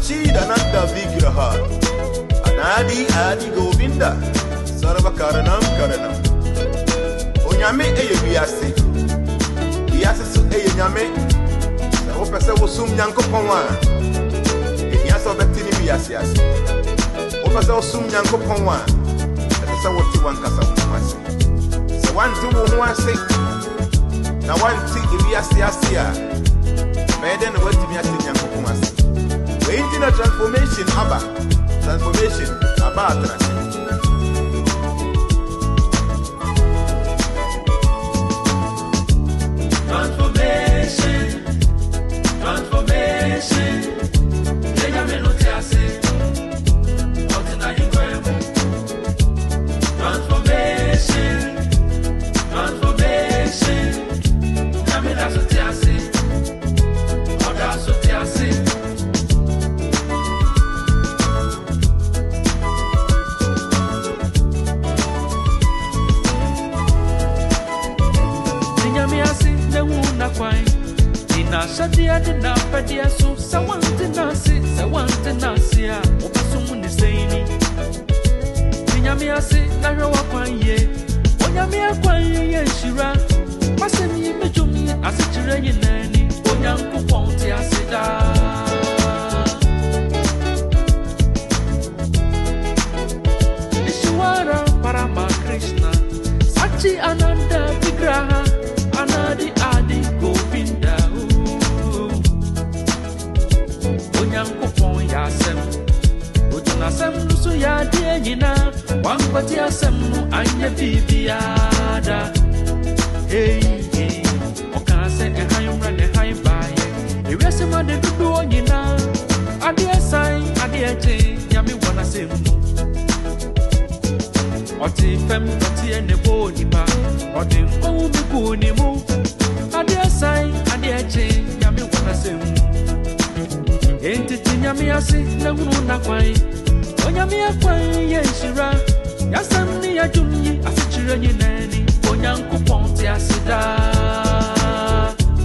Chidananda Vigraha Anadi Adi Govinda Sarva Karanam Karanam Onyame Ayebiase Biase su Ayenyame Sa opese wo sum Nyankopon wa Ehia so betini biase ase Opese wo sum Nyankopon wa Ese wo ti wankasa wo ase Se wanti wo ho ase na wanti biase ase a Meden no wanti mi ase Nyankopon ase We internet transformation aba atrás. Transformation. Ella me no te hace. Transformation. Ya me da so te hace. Oda so te hace. Na shadia de na padia so sawante nasi a obaso ni seini Nyame ase na hwewa kwanye Onyame akwanye nshira masemi mejumi ase kire nyinani Onyankopon te ase da Ishwara Parama Krishna Sachi Ananda Vigraha Anadi Adi Govinda Onyankopon yasem Otunasem nusu ya die nyina Wankoti asem nu anye bibiada Hey hey Okase ehayumra ne haybaye Ewese made dudu onyina Adie sai adie che Nyami wana semu Oti fem oti enebo nipa Odi nkowu miku ni mu Adie sai adie che Nyami wana semu Enti nyami ase na hunu na kwan Onyami akwan ye nshira Yasam ni adwumyi asechire nyinani Onyankopon te aseda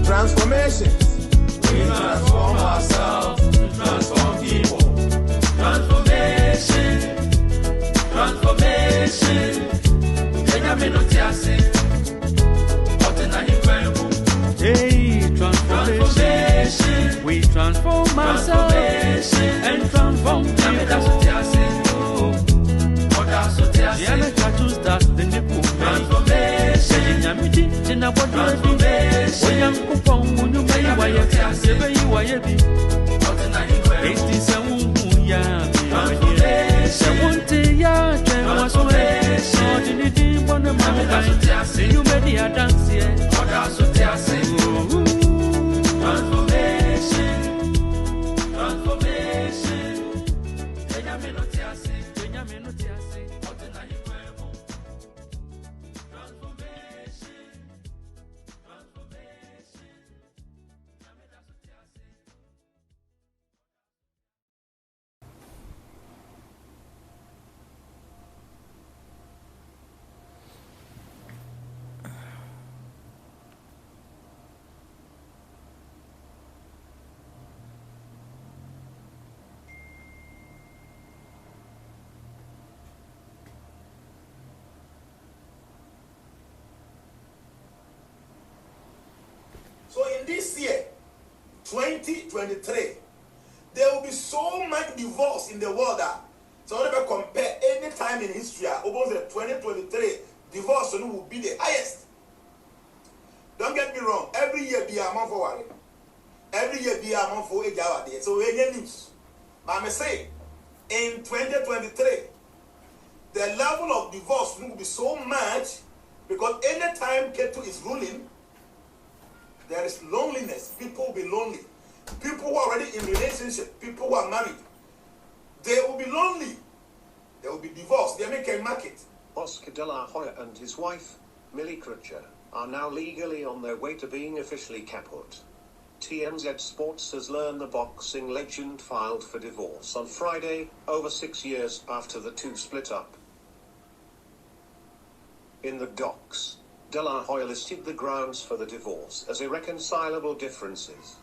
Transformations. We transform ourselves to transform people. Transformation. Enya me no te ase Otena himwemu. Hey, transformation. We transform ourselves and transform people. So in this year, 2023, there will be so much divorce in the world that so never compare any time in history. Over the 2023, divorce will be the highest. Don't get me wrong. Every year be a month for worry. Every year be a month for age hour there. So any news. But I say, in 2023, the level of divorce will be so much because any time Ketu is ruling, there is loneliness. People will be lonely. People who are already in relationship, people who are married, they will be lonely. They will be divorced. They make a market. Oscar de la Hoya and his wife, Millie Crutcher, are now legally on their way to being officially kaput. TMZ Sports has learned the boxing legend filed for divorce on Friday, over 6 years after the two split up. In the docs, De La Hoya listed the grounds for the divorce as irreconcilable differences.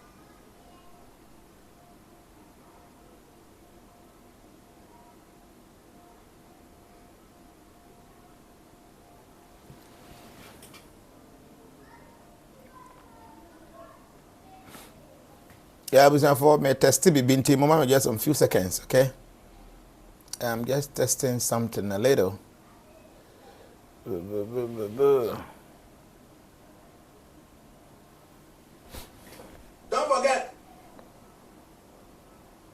Yeah, I was for me testing BBT moment just a few seconds, okay? I'm just testing something a little. Don't forget,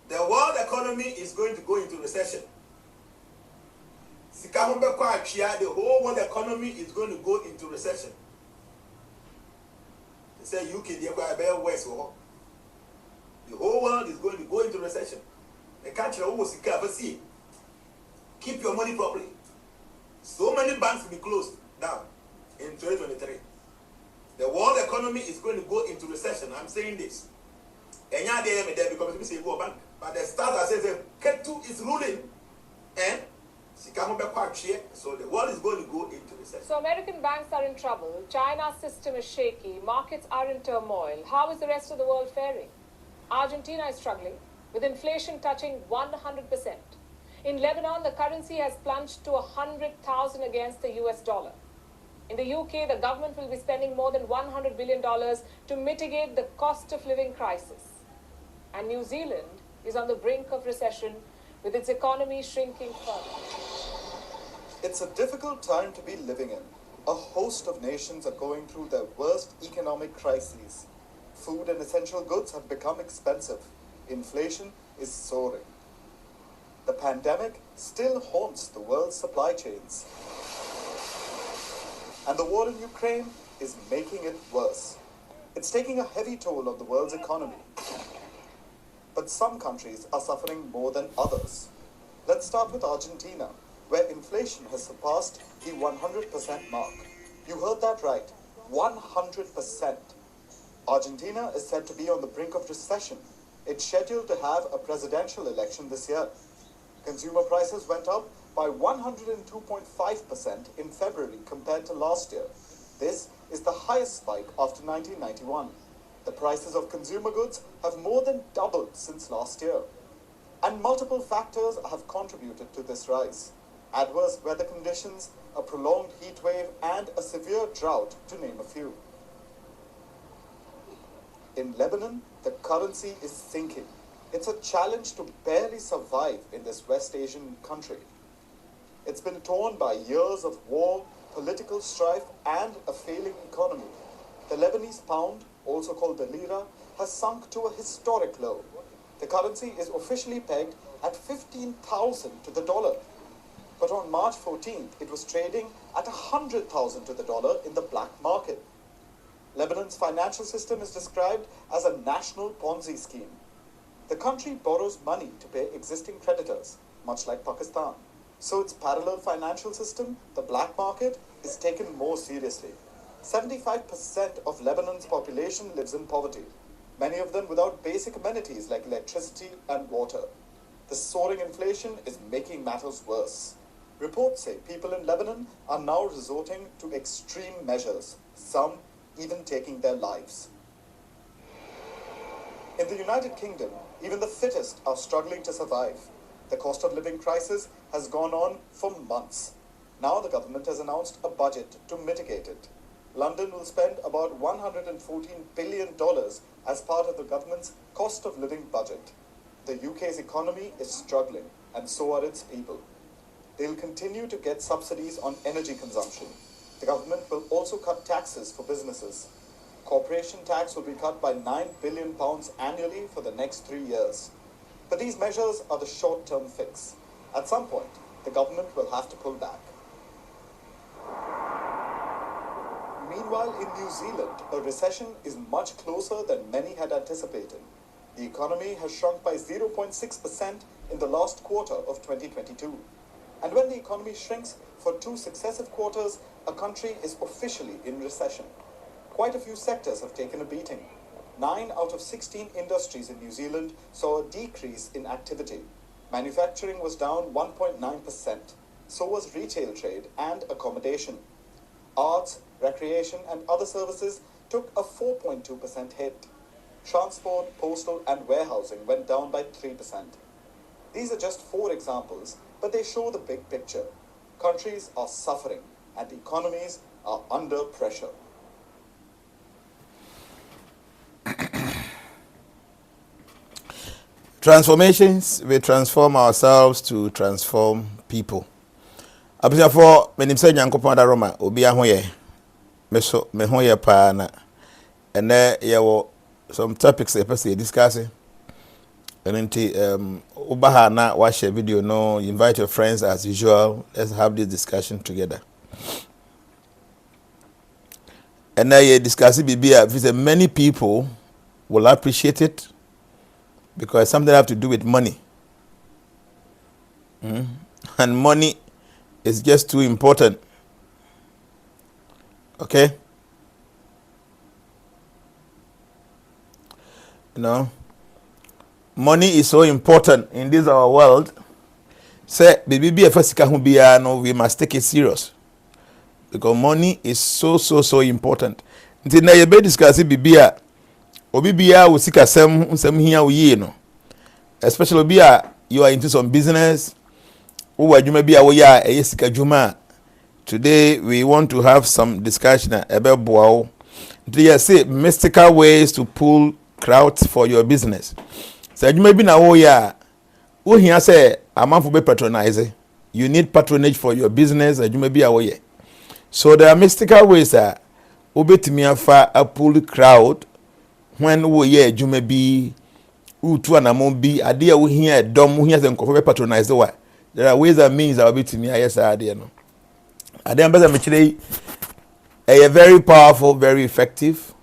the world economy is going to go into recession. The whole world economy is going to go into recession. They say UK, they're West. The whole world is going to go into recession. The country almost see. Keep your money properly. So many banks will be closed down in 2023. The world economy is going to go into recession. I'm saying this. Because we say go bank. But the starter says Ketu is ruling. And so the world is going to go into recession. So American banks are in trouble. China's system is shaky. Markets are in turmoil. How is the rest of the world faring? Argentina is struggling, with inflation touching 100%. In Lebanon, the currency has plunged to 100,000 against the US dollar. In the UK, the government will be spending more than $100 billion to mitigate the cost of living crisis. And New Zealand is on the brink of recession, with its economy shrinking further. It's a difficult time to be living in. A host of nations are going through their worst economic crises. Food and essential goods have become expensive. Inflation is soaring. The pandemic still haunts the world's supply chains. And the war in Ukraine is making it worse. It's taking a heavy toll on the world's economy. But some countries are suffering more than others. Let's start with Argentina, where inflation has surpassed the 100% mark. You heard that right, 100%. Argentina is said to be on the brink of recession. It's scheduled to have a presidential election this year. Consumer prices went up by 102.5% in February compared to last year. This is the highest spike after 1991. The prices of consumer goods have more than doubled since last year. And multiple factors have contributed to this rise. Adverse weather conditions, a prolonged heat wave, and a severe drought, to name a few. In Lebanon, the currency is sinking. It's a challenge to barely survive in this West Asian country. It's been torn by years of war, political strife, and a failing economy. The Lebanese pound, also called the lira, has sunk to a historic low. The currency is officially pegged at 15,000 to the dollar. But on March 14th, it was trading at 100,000 to the dollar in the black market. Lebanon's financial system is described as a national Ponzi scheme. The country borrows money to pay existing creditors, much like Pakistan. So its parallel financial system, the black market, is taken more seriously. 75% of Lebanon's population lives in poverty, many of them without basic amenities like electricity and water. The soaring inflation is making matters worse. Reports say people in Lebanon are now resorting to extreme measures, some even taking their lives. In the United Kingdom, even the fittest are struggling to survive. The cost of living crisis has gone on for months. Now the government has announced a budget to mitigate it. London will spend about $114 billion as part of the government's cost of living budget. The UK's economy is struggling, and so are its people. They'll continue to get subsidies on energy consumption. The government will also cut taxes for businesses. Corporation tax will be cut by £9 billion annually for the next 3 years. But these measures are the short-term fix. At some point, the government will have to pull back. Meanwhile, in New Zealand, a recession is much closer than many had anticipated. The economy has shrunk by 0.6% in the last quarter of 2022. And when the economy shrinks for 2 successive quarters, a country is officially in recession. Quite a few sectors have taken a beating. 9 out of 16 industries in New Zealand saw a decrease in activity. Manufacturing was down 1.9%. So was retail trade and accommodation. Arts, recreation, and other services took a 4.2% hit. Transport, postal, and warehousing went down by 3%. These are just 4 examples, but they show the big picture. Countries are suffering, and economies are under pressure. Transformations, we transform ourselves to transform people. Abusiafo menim say Nyankopon da Roma obi ahoye meso me hoye pa na ene yewo some topics e pese discussing and ubaha na wa share video no, invite your friends as usual, let's have this discussion together. And now you discuss it, many people will appreciate it because it's something have to do with money. And money is just too important. Okay? You know, money is so important in this our world. Say, baby, be a fasika hubiya, no, we must take it serious. Because money is so important. Until now, you be discussing bibia, obibia will seek a some here we no. Especially bia you are into some business. Or you may be aware a yesika juma. Today we want to have some discussion about boao. They say mystical ways to pull crowds for your business. So you may be now who here say a man for be patronizing. You need patronage for your business, and you may be aware. So there are mystical ways that obetimi afa a pull crowd when you may be utu anamon be idea we here dom we here and patronize the way. There are ways and means that obetimi yes idea no. Idea mbeza a very powerful, very effective,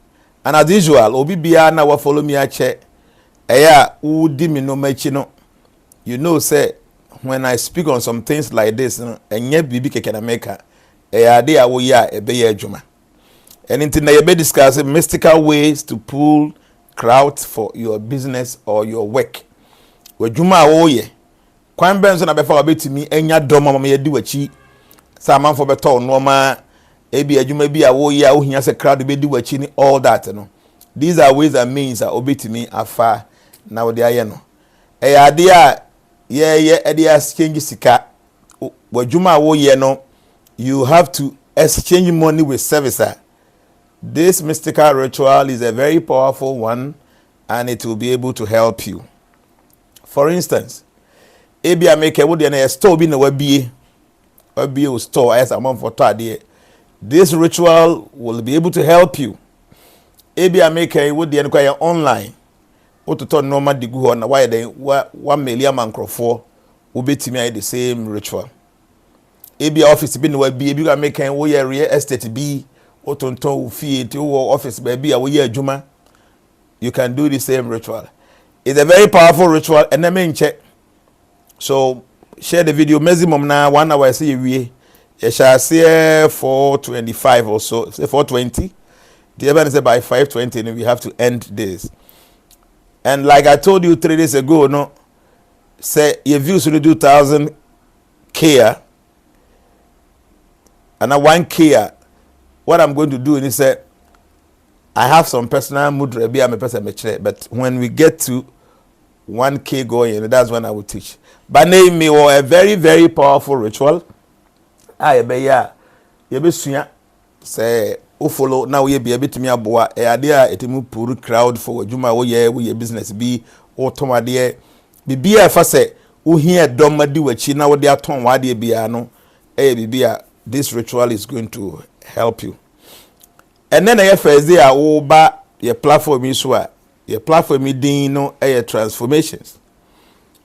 and as usual obi bia na wa follow me a check. Udi mi no mechino. You know, say when I speak on some things like this, and yet bibi keke na meka, ade awo ya ebe ye adwuma. And into na be discussing mystical ways to pull crowds for your business or your work. We adwuma awo ye. Kwan ben so na be fa obetimi enya dom mama ye di wachi. Sa man for beto no ma ebi adwuma bi awo ye a ohia se crowd be di wachi ni all that no. These are ways and means that obetimi afa na wo de aye no ade a ye exchange sika wadwuma wo ye no, you have to exchange money with servicer. This mystical ritual is a very powerful one and it will be able to help you. For instance, ebia make wo de na store bi na wabie store as amount for tade. This ritual will be able to help you. Ebia make wo de na online ototo normal digu ho na why then 1 million mankrofo obetimi ay the same ritual. Ebi office bi na wa bi ebi ga make wo ye real estate bi otonton fie ti wo office ba bi a wo ye adwuma, you can do the same ritual. It's a very powerful ritual and na check. So share the video maximum na 1 hour say we shall say 4:25 or so, say 4:20. The event is by 5:20 and we have to end this. And like I told you 3 days ago, no, say your views will do 1,000K and now 1K. What I'm going to do is say I have some personal mood, but when we get to 1K going, that's when I will teach. But name me a very, very powerful ritual. I be say follow now we be able to me aboa e ade a etemu puru crowd for adwuma wo ye business bi o tomade bibia fa se wo hia dom madi wachi na wo de aton wa de bia no bibia. This ritual is going to help you. And then I first day a wo ba your platform is so your platform din no transformations.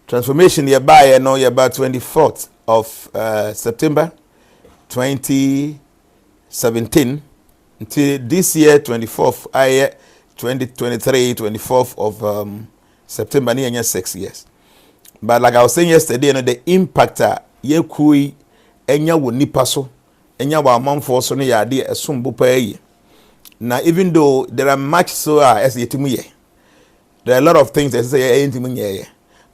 Transformation ye buy no ye about 24th of September 2017 until this year 24th 2023 24th of September near 6 years. But like I was saying yesterday, the impact ye kui enya wo nipa so enya wa amanfo so no ya de esombo paayi. Now even though there are much so as yetimu ye, there are a lot of things that say yetimu ye,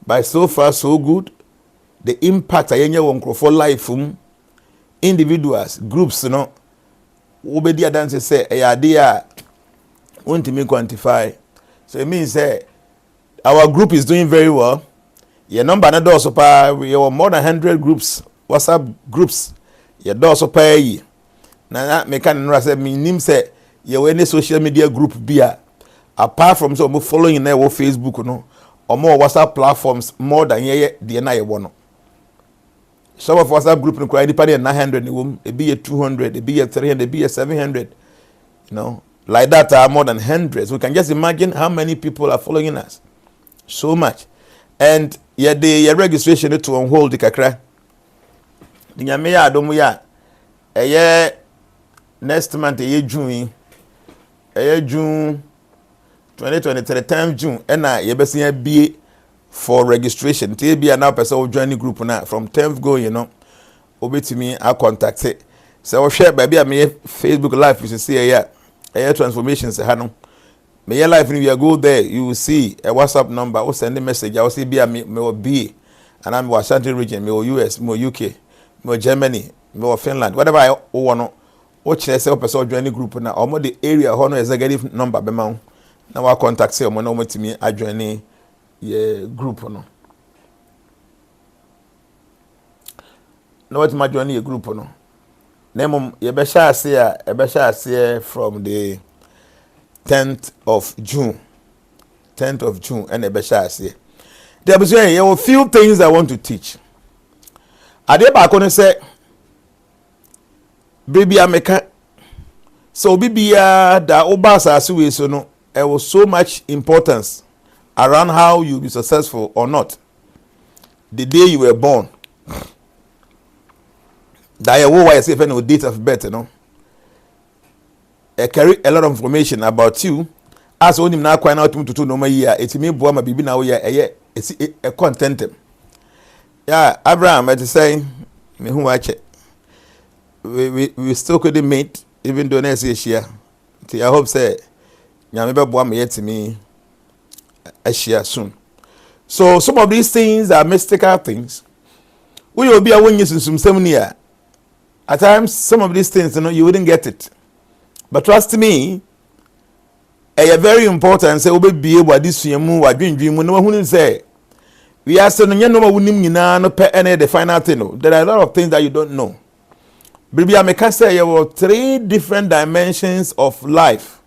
but so far so good. The impact enya wo nkrofo life individuals, groups, you know, obedi adanse say ade a won't me quantify. So it means our group is doing very well. Your number na do so pa, we have more than 100 groups, WhatsApp groups. Your do so pa yi. Na me kan no say me nim say your any social media group bia apart from so following na wo Facebook no, or more WhatsApp platforms more than the na some of WhatsApp group no cry depending 900 it be 200, it be 300, it be 700, you know, like that are more than hundreds. We can just imagine how many people are following us. So much. And yet the registration to on hold the kakra. The nyame adomu ya next month June 2023 time June and yebesi be for registration. Te be now person join group na from 10th go, you know. Obeti me I contact it. So share baby me Facebook live you see here transformations hanon. Me your life if you go there you will see a WhatsApp number or send a message. I will see be me will be and I'm Washington region, me or US, me or UK, me or Germany, me or Finland, whatever I want. Watch yourself person join group na or the area hono executive number be ma. Now I contact say omo no to me I join ye group no. No what my join ye group no. Name ye be sha say from the 10th of June. 10th of June and ye be sha say. There be say a few things I want to teach. Ade ba ko no say baby ameka so bibia da obasa we so no there was so much importance around how you be successful or not the day you were born. That you why say no date of birth, you know. I carry a lot of information about you as only now quite out to no year it me boa ma bibi na wo ye a content. Yeah, Abraham I say me who watch it. We still couldn't meet even though next year. I hope say nyame be boa me yet me a share soon. So some of these things are mystical things. We will be a when you some 7 year. At times some of these things you wouldn't get it. But trust me, a very important say we be able this mu wa dream no who say we are saying no wunim nyina no pe any the final thing. There are a lot of things that you don't know. Baby, I make say there were 3 different dimensions of life.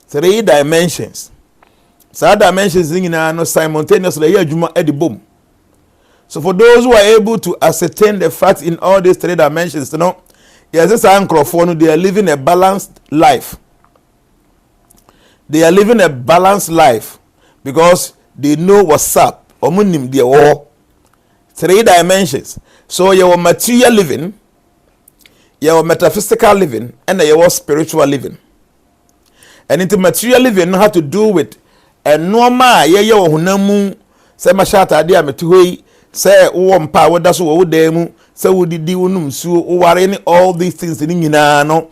3 dimensions. So dimensions no simultaneously here juma at the boom. So for those who are able to ascertain the facts in all these 3 dimensions, you know, yes, this microphone, they are living a balanced life. They are living a balanced life because they know what's up. Omunim they all 3 dimensions. So your material living, your metaphysical living, and your spiritual living. And into material living have to do with a normal your hunamu say mashata dia metuhoi say wompa wodaso wo demu say wodidi wonum suo ware all these things ni nyina no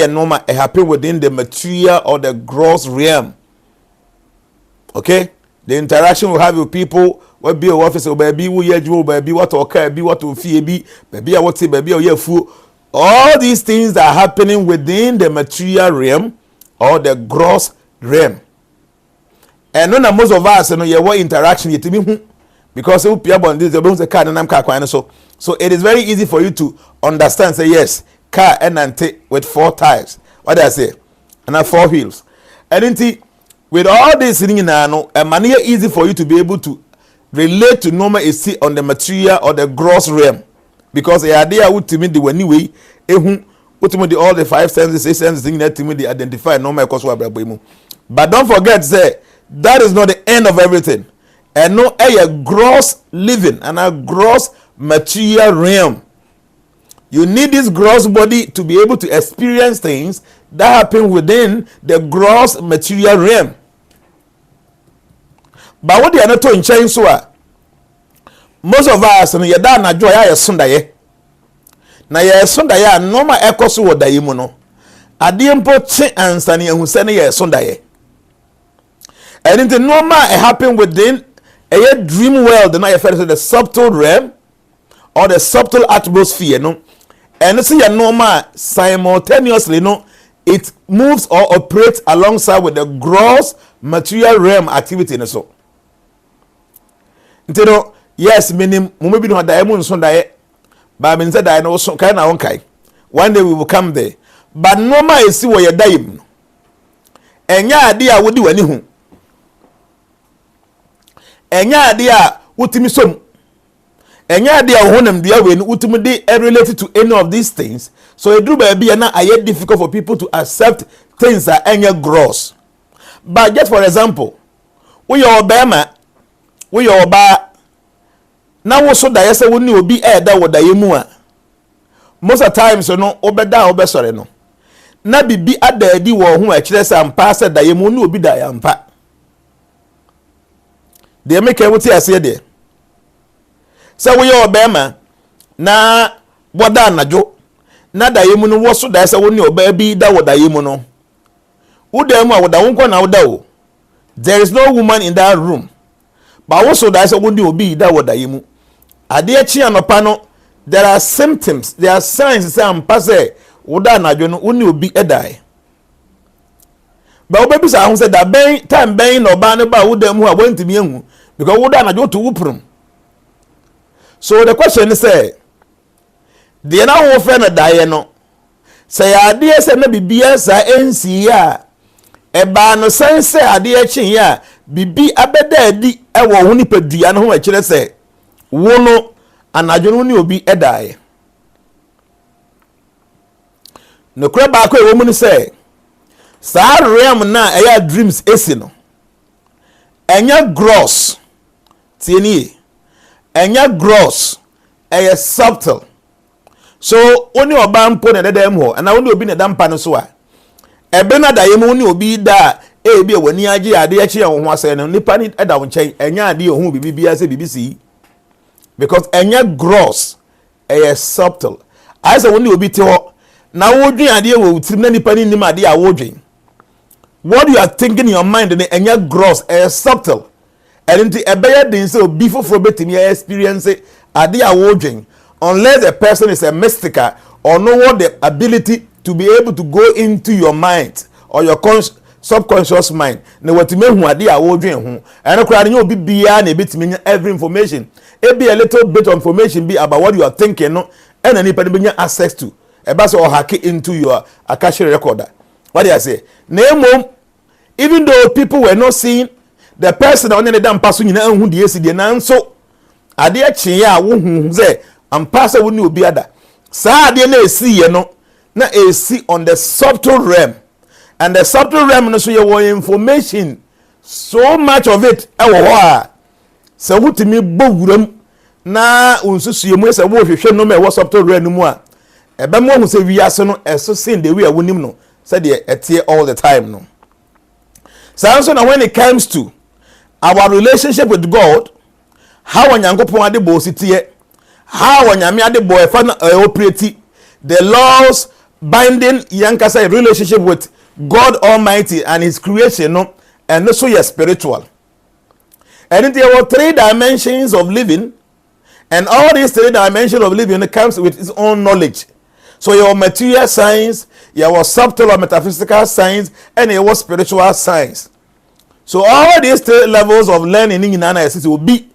normal happen within the material or the gross realm. Okay, the interaction we have with people what be your office or baby wo yeju baby what oka be what ofie bi baby what say baby oyefu. All these things are happening within the material realm or the gross realm. And none of most of us you know your interaction because you pay on this the car and I'm car so it is very easy for you to understand say yes car and with 4 tires what I say and 4 wheels and with all this thing now a manner easy for you to be able to relate to normal AC on the material or the gross realm because the idea would to me the anyway ultimately all the 5 senses 6 senses thing that to me they identify normal cause but don't forget say that is not the end of everything. And no a gross living and a gross material realm. You need this gross body to be able to experience things that happen within the gross material realm. But what they are not to change so most of us and yada na joy ya sundaye. Na ya sundaye normal ekoso wo dayi mu no. Ade mpo che ansane ehusane ya sundaye. And in the normal it happen within a dream world, and I refer to the subtle realm or the subtle atmosphere, no. And see a normal simultaneously, no, it moves or operates alongside with the gross material realm activity, and so. You know, yes, meaning maybe no diamond Sunday, but I said I know so kind of okay. One day we will come there, but normal is see where you're dying, and yeah, idea would do anything. enya ade a wotimi som enya ade a honam dia we no wotimi de related to any of these things. So edru ba bia na aye difficult for people to accept things that enya gross. But just for example, we your obema, we your oba na wo so da yesa woni obi da wo da yemu a most of times no obeda obesore no na bibi adadi wo ho a kire sa ampa sa da yemu ni obi da yampa de make wuti ase de sa wo your obema na boda anajo na da yemu no wo so da yesa woni oba bi da wo da yemu no wo da mu a wo da wonko na wo da o. There is no woman in that room. But also that is what obi that what you ade chi anopa no, there are symptoms, there are signs say ampa say woda anadwo no woni obi edai. But obi say ahun say that ben time ben no ba ne ba woda mu a wantimi ehu because woda anadwo to wuprum. So the question is say the na wo fe na dae no say ade say na bibia sa ensi ya eba no sense ade achi ya bibi abeda adi ewo ho nipadua no ho akire se wo no anadwo no ni obi edae no kura ba ko ewo mu ni se sa realm na eya dreams esi no enya gross tieni enya gross eya subtle. So oni oba mpo na dedem ho na oni obi na dampa no so a ebe na da yemu ni obi da ebi wani age ade ya chi ho ase no nipa ni eda wo nchen enya ade ho bibia se bibisi because enya gross subtle. I say woni obi te ho na wodwen ade wo tirim na nipa ni nim ade a wodwen. What you are thinking in your mind in enya gross subtle. And ebe ya din say obi foforo betimi experience ade a wodwen unless the person is a mystical or know what the ability to be able to go into your mind or your subconscious mind na watime hu ade a wodwen hu eno kura ne obi bia na ebetime every information e be a little bit of information be about what you are thinking no and anybody be access to e ba so hack into your akashic recorder. What do I say na even though people were not seeing the person on the damn person nyina hu de esi de na nso ade a kye ya wo hu ze ampasa wo ni obi ada sa ade na esi ye no na esi on the subtle realm. And the subtle realm no so your information so much of it ewo ho a se wutimi bowuram na unsusu mu se wo hwehwe no me wo subtle realm mu a ebe mo hu se wiase no eso sin the way wonim no say the etie all the time no. So now when it comes to our relationship with God, how onyankopon ade bo sitie, how onyame ade bo efa na operate, the laws binding yankasa relationship with God Almighty and His creation, no, and also your spiritual. And there were 3 dimensions of living, and all these 3 dimensions of living comes with its own knowledge. So your material science, your subtle or metaphysical science, and your spiritual science. So all these 3 levels of learning in Nana will be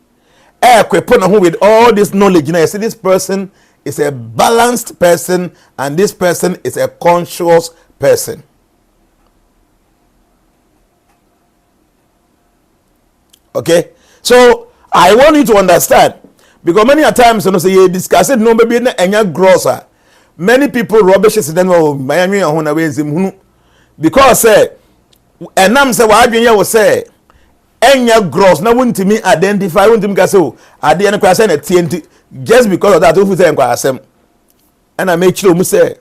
equipped with all this knowledge. Now you see this person is a balanced person, and this person is a conscious person. Okay, so I want you to understand, because many a times you know say you discuss it no maybe na grosser. Many people rubbish is then Miami on away because say enam say wa adwen ye wo say enya gross na won't me identify won't me say o ade en kwa say na TNT just because of that we say nkwa asem and I make sure mu say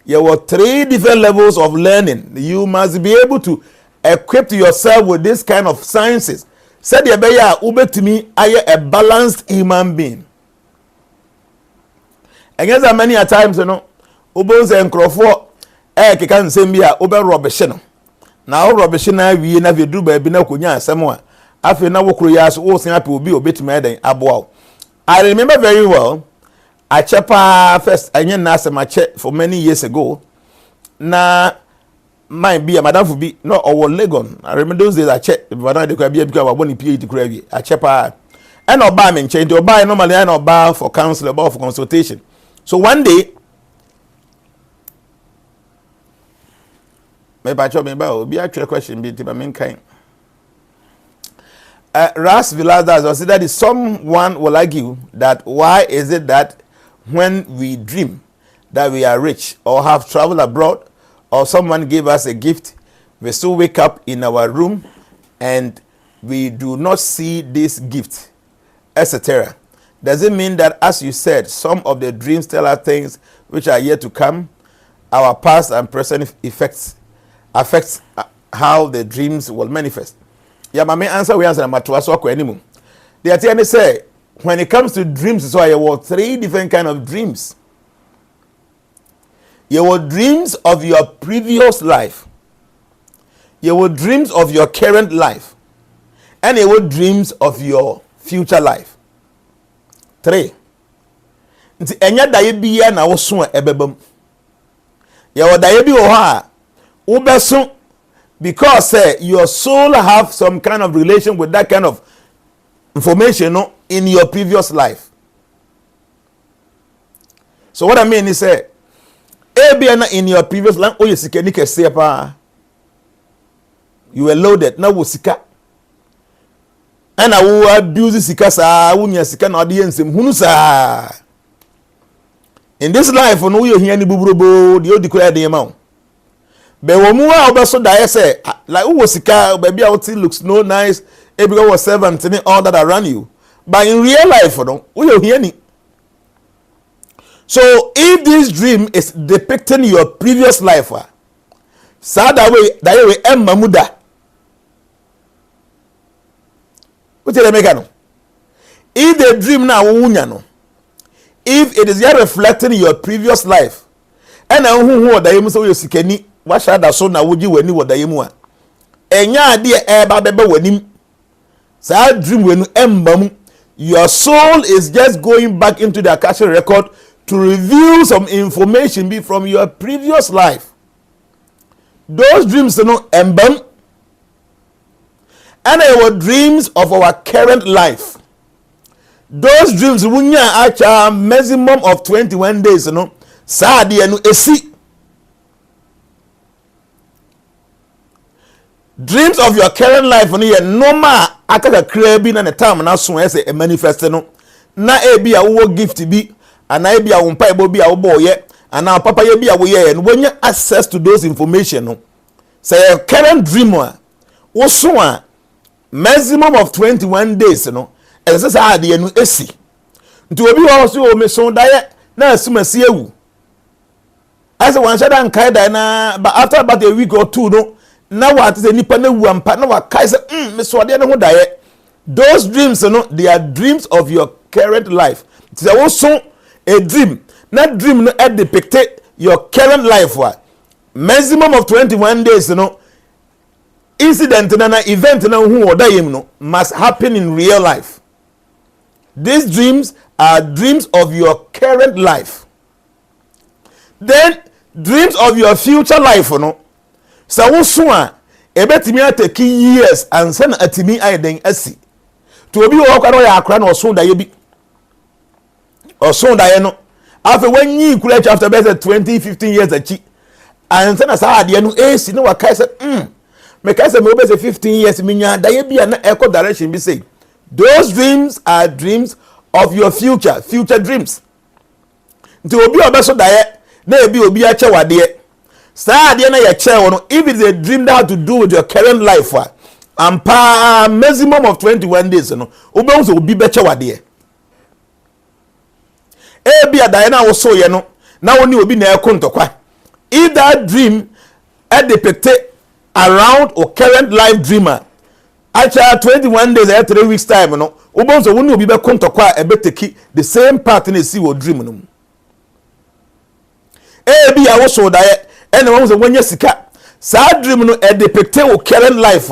there were 3 different levels of learning. You must be able to equip yourself with this kind of sciences. Said the beya ubetumi aye a balanced human being. Against that many a times, you know, ubonze enkrofo keka nsem bia ube rubbish no. Na rubbish na wie na vedu ba bi na konya asem a afi na wokro ya so wo sen ape obi obetumi eden aboa. I remember very well I chepa first anya na asem ache for many years ago. Na my be a madam for be no or Legon. I remember those days I check but now they could be because I want to PhD credit. I check and no buy me change or buy normally I no buy for counsel about for consultation. So one day maybe I be actually question be to my main kind. Ras Viladas or say that is someone will argue that why is it that when we dream that we are rich or have traveled abroad or someone gave us a gift, we still wake up in our room and we do not see this gift, etc. Does it mean that, as you said, some of the dreams tell us things which are yet to come? Our past and present affects how the dreams will manifest. Yeah, my main answer we answer anymore. The attorney say when it comes to dreams, so I have 3 different kind of dreams. You have dreams of your previous life. You have dreams of your current life. And you have dreams of your future life. 3. Nti enya daye biya na wo so ebebam. Ya wo daye bi wo ha wo beso because your soul have some kind of relation with that kind of information, no, in your previous life. So what I mean is in your previous life, oh, you were loaded, now sika. And I will abuse sika sa, wunya sika na audience hunusa. In this life, no you hear any buburobo, the declare the amount. But when we are also die say like who sika, baby out looks no nice, everyone was servant and all that around you. But in real life, no, we you hear any. So if this dream is depicting your previous life, that way mamuda. What tell make no? If the dream now no, if it is yet reflecting your previous life, and who that you so you sikeni, what shall that so now would you when you were the yemua? Enya dear eba bebe wenim. Sa dream when your soul is just going back into the Akashic record to reveal some information be from your previous life. Those dreams, embam, and they were dreams of our current life. Those dreams, wunya acha maximum of 21 days, saadi enu esi. Dreams of your current life, normal akaka krebi na time na so ese e manifest na ebi a wo gift bi ana ebi a wo mpa ebo bi a wo boye ana papa ye bi a wo ye no wonya access to those information no. Say a current dreamer wo so a maximum of 21 days no ese sa ade no esi nti obi wo so o me so daye na asumasi ewu ase wan shada nkai daye na but after about a week or 2 no na what is a nipa na wu ampa na wa kai say me so ade no ho daye. Those dreams, they are dreams of your current life. It's also a dream. That dream no depicted your current life. Maximum of 21 days, incident and event who must happen in real life. These dreams are dreams of your current life. Then dreams of your future life, So also ebetimi take years and sen atimi ayden asi. To obi wo kwano ya akra na oso daye bi oso daye no afa wanyi kura after better 20-15 years achi and say na sa ade no esi no wakai say me kai say me obe say 15 years minya daye bi na echo direction bi say those dreams are dreams of your future dreams. Nti obi obeso daye na ebi obi a che wade sa ade na ya che wono if it is a dream that has to do with your current life and pa maximum of 21 days no obe so obi be che wade e bia dae na wo so ye no na woni obi na ekontokwa if that dream depicted around or current life dreamer actually 21 days or 3 weeks time no obe so woni obi be kontokwa e be take the same pattern as see wo dream no e bia wo so dae ene wo so wonya sika sa dream no depicted or current life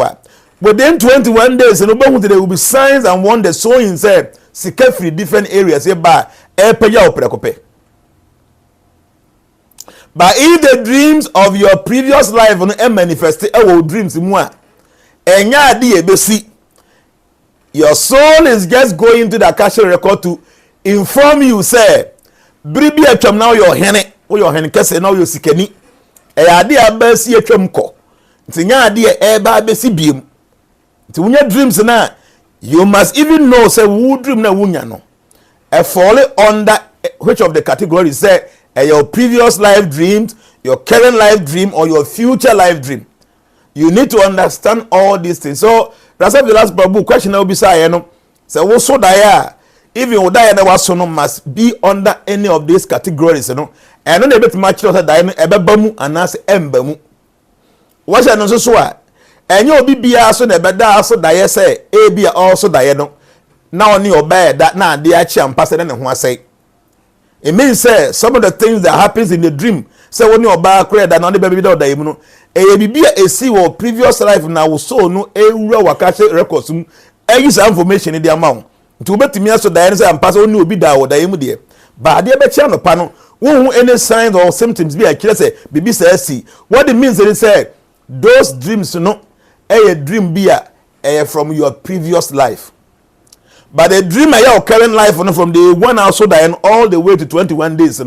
within 21 days, there will be signs and wonders showing say sika free different areas by epeya oprekope. But if the dreams of your previous life manifest dreams enya di ebesi, your soul is just going to the Akashic record to inform you say bribi atwam now your hene kese now your sikani e ade abasi atwam ko ntinya ade e ba abesi biem. When your dreams na You must even know say who dream na wunya no. Fall under which of the categories say your previous life dreams, your current life dream, or your future life dream. You need to understand all these things. So that's the last Bible question will be say no. So wo so die even wo die na waso no must be under any of these categories no. And no dey bet match to die no ebeba mu anase emba mu. Wo say no so a enye obi bia so na ebeda so die say e bia also die no. Na oni obey that na dey achi ampa se ne ho asai. It means say some of the things that happens in the dream say when you oba kure that na dey baby that die mu no. E bibia esi wo previous life na wo so no ewura wakache records mu use information in the amount to betimi aso die say ampa so oni obi da wo die mu de. Ba de be chia no pa no wo any signs or symptoms be akire say bibi say see. What it means is say those dreams no a dream be from your previous life. But the dream your current life no, from the one also dying all the way to 21 days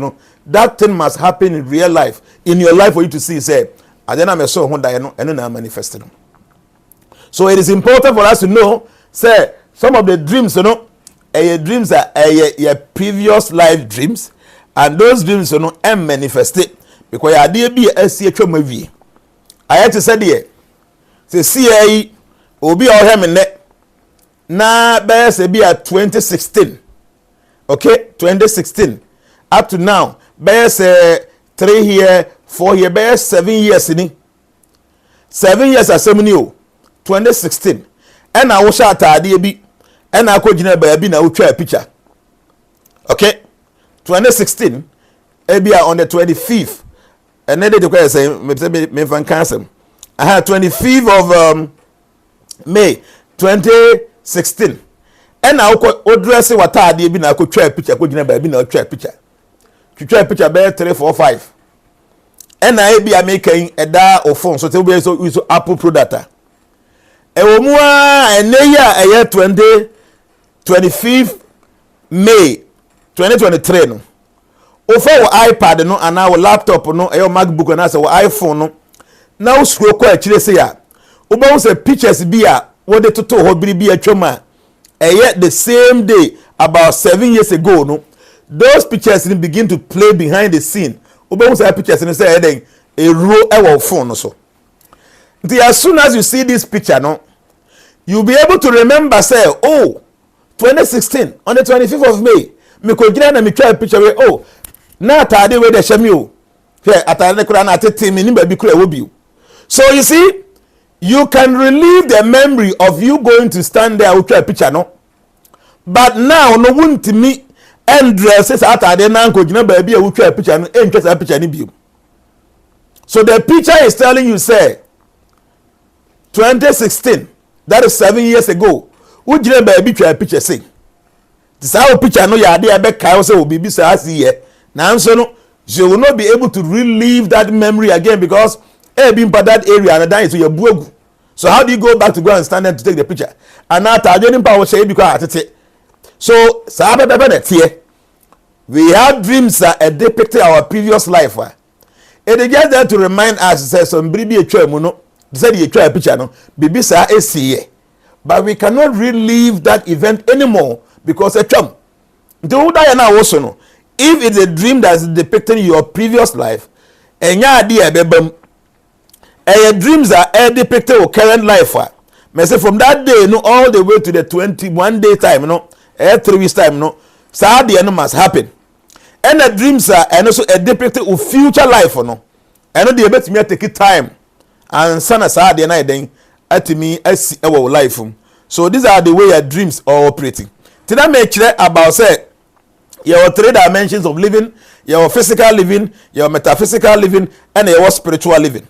that thing must happen in real life in your life for you to see say and then I'm a so who die no and then manifested. So it is important for us to know say some of the dreams dreams are your previous life dreams, and those dreams manifested because your idea be a CHO movie. I had to say there say see obi or him na be be at 2016. Okay, 2016 up to now be 3 year 4 year be 7 years in 7 years as new 2016 and I was at idea be and I could be na utwa picture. Okay, 2016 ebia on the 25th and then they say me fan cancel. I had 25th of May 2016 and I could dress what I did be na could try picture could be na try picture. To try picture be 3 4 5 and I be making a da or phone so be so Apple product. Ewomua eneya 25th May 2023 no. Ofa wo iPad no ana wo laptop no eyo MacBook na se wo iPhone no. Na wo scroll kwa chire se ya. Oba say pictures bi a wo de toto ho biri bi atwama. The same day about 7 years ago no. Those pictures begin to play behind the scene. Oba say pictures no say then a row ewo phone no so. As soon as you see this picture no, you'll be able to remember say, oh, 2016 on the 25th of May me ko gina na me try picture we oh na atade we de shame o here atade kura na atete me ni ba bi kura wo bi. So you see, you can relieve the memory of you going to stand there with try picture no, but now no won't me and dresses atade na ko gina ba bi e wo try picture no e ntwa picture ni bi. So the picture is telling you say 2016, that is 7 years ago. Who didn't buy a picture say? This our picture no ya dey be kai say obi bi say see here. Now so no, you will not be able to relive that memory again because being by that area and then to your buogu. So how do you go back to go and stand there to take the picture? And now I didn't power say because at so we have dreams that depicted our previous life. It is just there to remind us say some bribi etwa no. Said you try a picture no bibi sa esi, but we cannot relive that event anymore because a chum the die na also no. If it's a dream that is depicting your previous life and ya idea bebam dreams are depicting your current life me say from that day no all the way to the 21 day time no 3 weeks time no sa dey no must happen and the dreams are and also depicting your future life no and dey betimi take time and sana sa de na den atimi asi ewo life. So these are the way your dreams are operating. Today make clear about say your 3 dimensions of living, your physical living, your metaphysical living, and your spiritual living.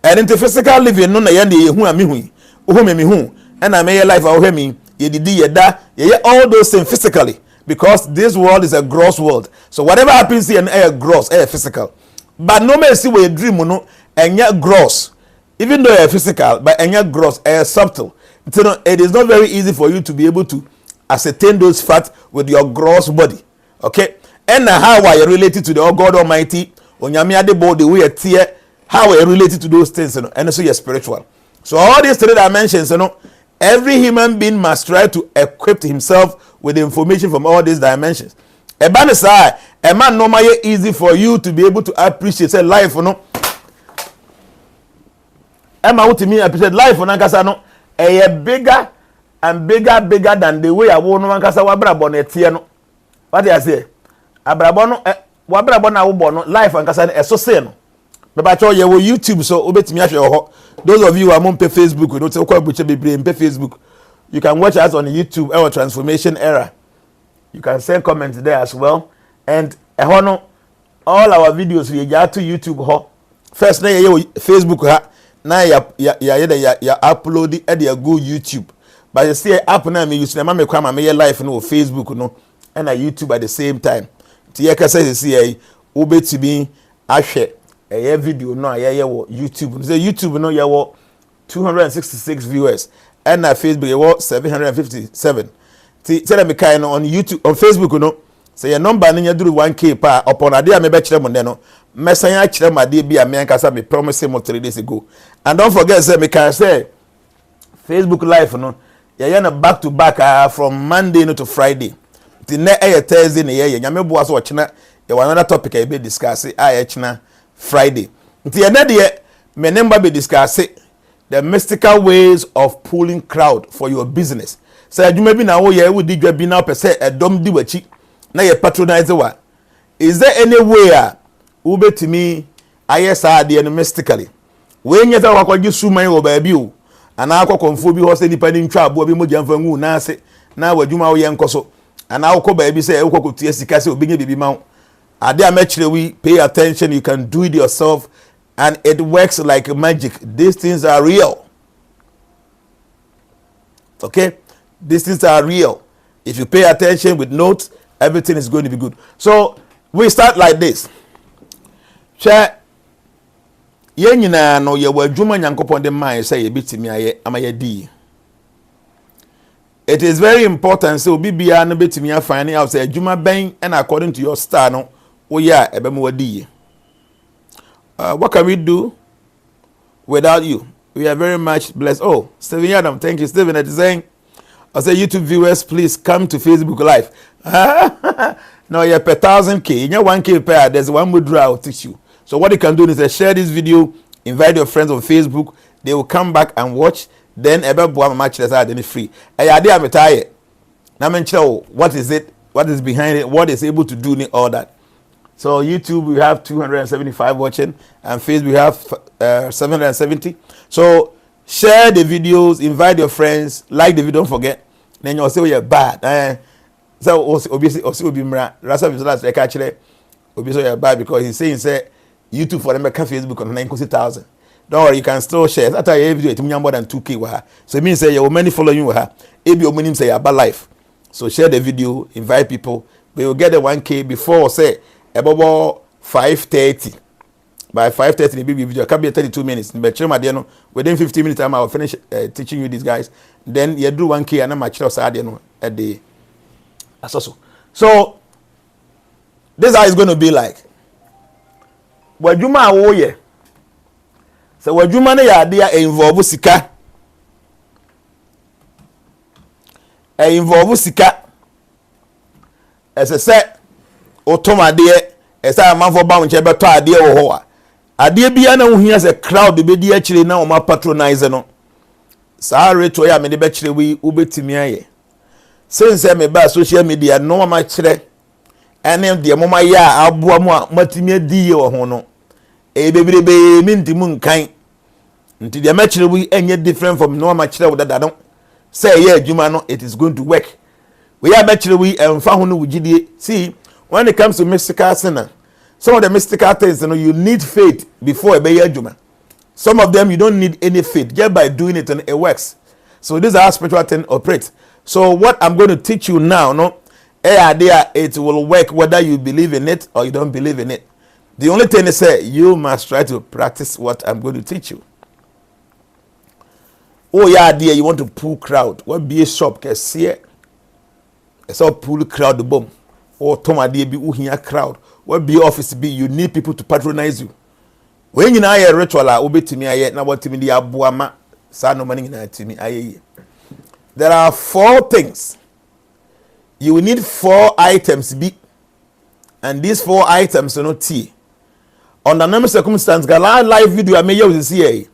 And into physical living no na ye hu ami hu hu me hu and I may life awo me ye didi ye da ye all those things physically because this world is a gross world. So whatever happens here na gross physical. But no me see we dream no enya gross. Even though you're physical, but you're gross, subtle. It is not very easy for you to be able to ascertain those facts with your gross body. Okay? And how are you related to the God Almighty? The way you tear, how are you related to those things? And also you're spiritual. So all these 3 dimensions, every human being must try to equip himself with information from all these dimensions. A man say, a man normally easy for you to be able to appreciate say life, no. Emma, what to me appreciate life, no. Nkasa no, bigger and bigger than the way I want no. Nkasa wabra bonetie no. What do I say? Abrabo no, wabra bona wo no life nkasa no eso say no. Baba cho ye wo YouTube so obetimi ahwe ho. Those of you who are on Facebook, you know, say kwa buche bebre on Facebook. You can watch us on YouTube our transformation era. You can send comments there as well. And all our videos we get to YouTube ho. First na ye Facebook ha, na ya upload it e go YouTube. But you see app na me use na me kwa me live no Facebook no and YouTube at the same time. Ti ye ka say see obetimi ahwe a video no YouTube. Say YouTube no ye 266 viewers and na Facebook ye 757. Tell me kind on YouTube on Facebook no say your number nya duru 1k pa upon ade a me be kire mo ne no mesan ya kire ma de bi a me nkasa me promise mo 3 days ago. And don't forget say me can say Facebook live no ye na back to back from Monday no to Friday. The next Thursday ne ye nyame bo aso ochina ye another topic I be discuss china Friday. Nti ye na de me number be discuss the mystical ways of pulling crowd for your business. Say adwuma bi na wo ye wo di dwa bi na pese edom di wachi na ye patronize wa. Is there any way wo betimi ayesa de no mystically? We nyeta wakwaji suman wo ba bi o. Ana akokonfo bi ho se nipa ni ntwa abo bi mogya mfa ngu na ase na wadwuma wo ye nkoso. Ana akọ ba bi se e kokotua sika se obenye bibi ma wo. Ade amechire we pay attention, you can do it yourself and it works like magic. These things are real. Okay? These things are real. If you pay attention with notes, everything is going to be good. So, we start like this. Share ye nyina no ye wadwuma nyankopon de man say ye bitimi aye amaye di. It is very important so bibia no betimi afine out say adwuma ben and according to your star no oh yeah, what can we do without you? We are very much blessed. Oh, Stephen Adam, thank you, Stephen. It is saying, I say, YouTube viewers, please come to Facebook Live. No, you're per 1,000K. In your 1K pair, there's one mudra I'll teach you. So what you can do is share this video, invite your friends on Facebook. They will come back and watch. Then ebe boa match that's free. I'm tired. Now what is it? What is behind it? What is able to do all that? So YouTube we have 275 watching and Facebook we have 770. So share the videos, invite your friends, like the video, don't forget. Then you'll say you're bad. So obviously also be mra. Rasa visualize like actually obviously you're bad because he's saying say YouTube for them can Facebook on 9,000. Don't worry, you can still share. After every video, it's more than 2K. So it means say you many following you. If your name say about life. So share the video, invite people. We will get the 1K before say about 5:30. By 5:30, the video can be 32 minutes. But within 15 minutes, I will finish teaching you these guys. Then you do 1K and I'm actually at the associate. So this is how it's going to be like. What you ma so what you man ya dia involve sika. Involve sika. As I said, otomade esa amanfo ba nche beto ade wo ho a ade bia na wo hia se crowd be di akire na o ma patronize no sa reto ya me de be kire wi ubetimi aye sense me ba social media no ma kire ene de mo ma ya aboa mo a matimi adi ye wo ho no e bebrebe mi ndimu nkan nti de ma kire wi enye different from no ma kire wo dada no say ye adwuma no it is going to work we are better we emfa ho no wugidie. See, when it comes to mystical sinner, some of the mystical things, you need faith before a adwuma. Some of them you don't need any faith, just by doing it and it works. So this is how spiritual thing operates. So what I'm going to teach you now, it will work whether you believe in it or you don't believe in it. The only thing is you must try to practice what I'm going to teach you. Oh yeah, dear, you want to pull crowd. What be a shop can see it. It's all pull crowd the bomb. Or Toma be uhia crowd. What be office be? You need people to patronize you. When you know a ritual, obey to me, I yet now what to me the abuama, son of money to me. there are 4 things. You will need 4 items be, and these 4 items are not tea. Under normal circumstances, live video I may use here.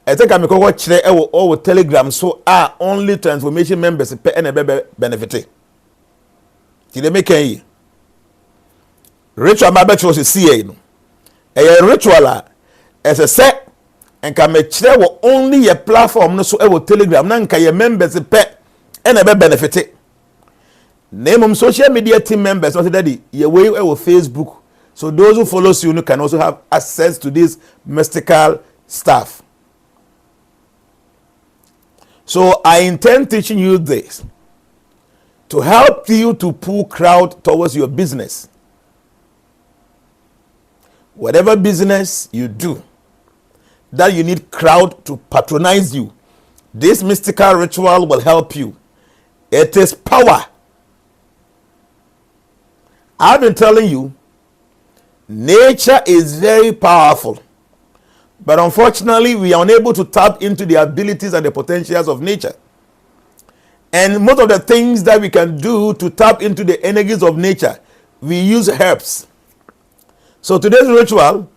I think I'm going to watch all Telegram so are only transformation members pay and benefit. Did they make a ritual? My bet was a CA. A ritual as a set and can make sure only a platform no so Telegram. None can your members pay and benefit. Name of social media team members, not daddy, your way over Facebook. So those who follow you can also have access to this mystical stuff. So I intend teaching you this to help you to pull crowd towards your business. Whatever business you do, that you need crowd to patronize you, this mystical ritual will help you. It is power. I've been telling you, nature is very powerful. But unfortunately, we are unable to tap into the abilities and the potentials of nature. And most of the things that we can do to tap into the energies of nature, we use herbs. So today's ritual,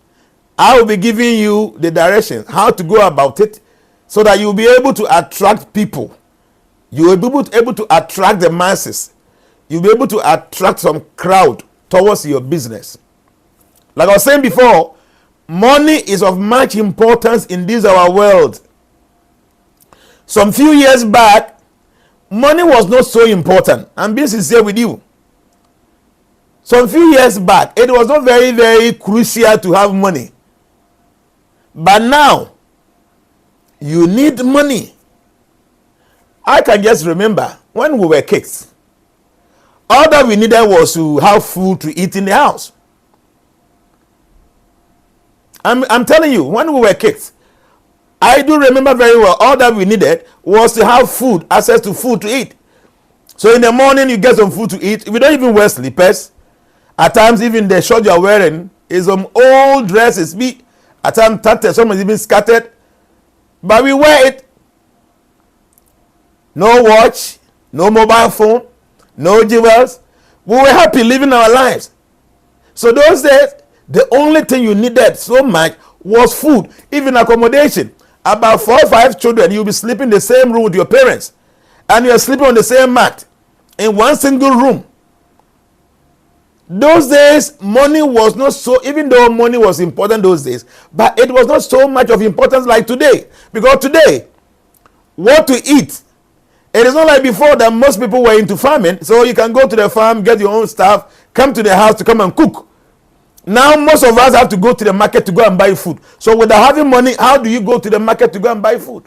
I will be giving you the direction, how to go about it, so that you'll be able to attract people. You will be able to attract the masses. You'll be able to attract some crowd towards your business. Like I was saying before, money is of much importance in this our world. Some few years back, money was not so important. I'm being sincere with you. Some few years back, it was not very, very crucial to have money. But now, you need money. I can just remember when we were kids, all that we needed was to have food to eat in the house. I'm telling you, when we were kids, I do remember very well, all that we needed was to have food, access to food to eat. So in the morning, you get some food to eat. We don't even wear slippers. At times, even the shirt you are wearing is some old dresses. At times, tattered, some is even scattered. But we wear it. No watch, no mobile phone, no jewels. We were happy living our lives. So those days, the only thing you needed so much was food, even accommodation. About 4 or 5 children, you'll be sleeping in the same room with your parents. And you're sleeping on the same mat in one single room. Those days, money was not so, even though money was important those days, but it was not so much of importance like today. Because today, what to eat, it is not like before that most people were into farming. So you can go to the farm, get your own stuff, come to the house to come and cook. Now most of us have to go to the market to go and buy food. So without having money, how do you go to the market to go and buy food?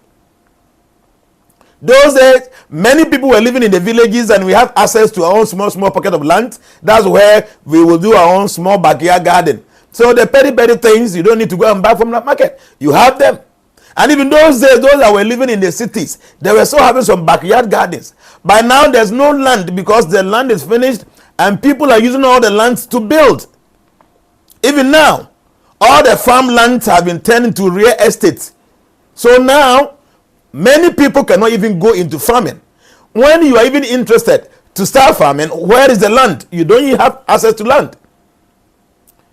Those days, many people were living in the villages and we have access to our own small pocket of land. That's where we will do our own small backyard garden. So the petty things, you don't need to go and buy from the market. You have them. And even those days, those that were living in the cities, they were still having some backyard gardens. By now, there's no land because the land is finished and people are using all the lands to build. Even now, all the farmlands have been turned into real estate. So now, many people cannot even go into farming. When you are even interested to start farming, where is the land? You don't even have access to land.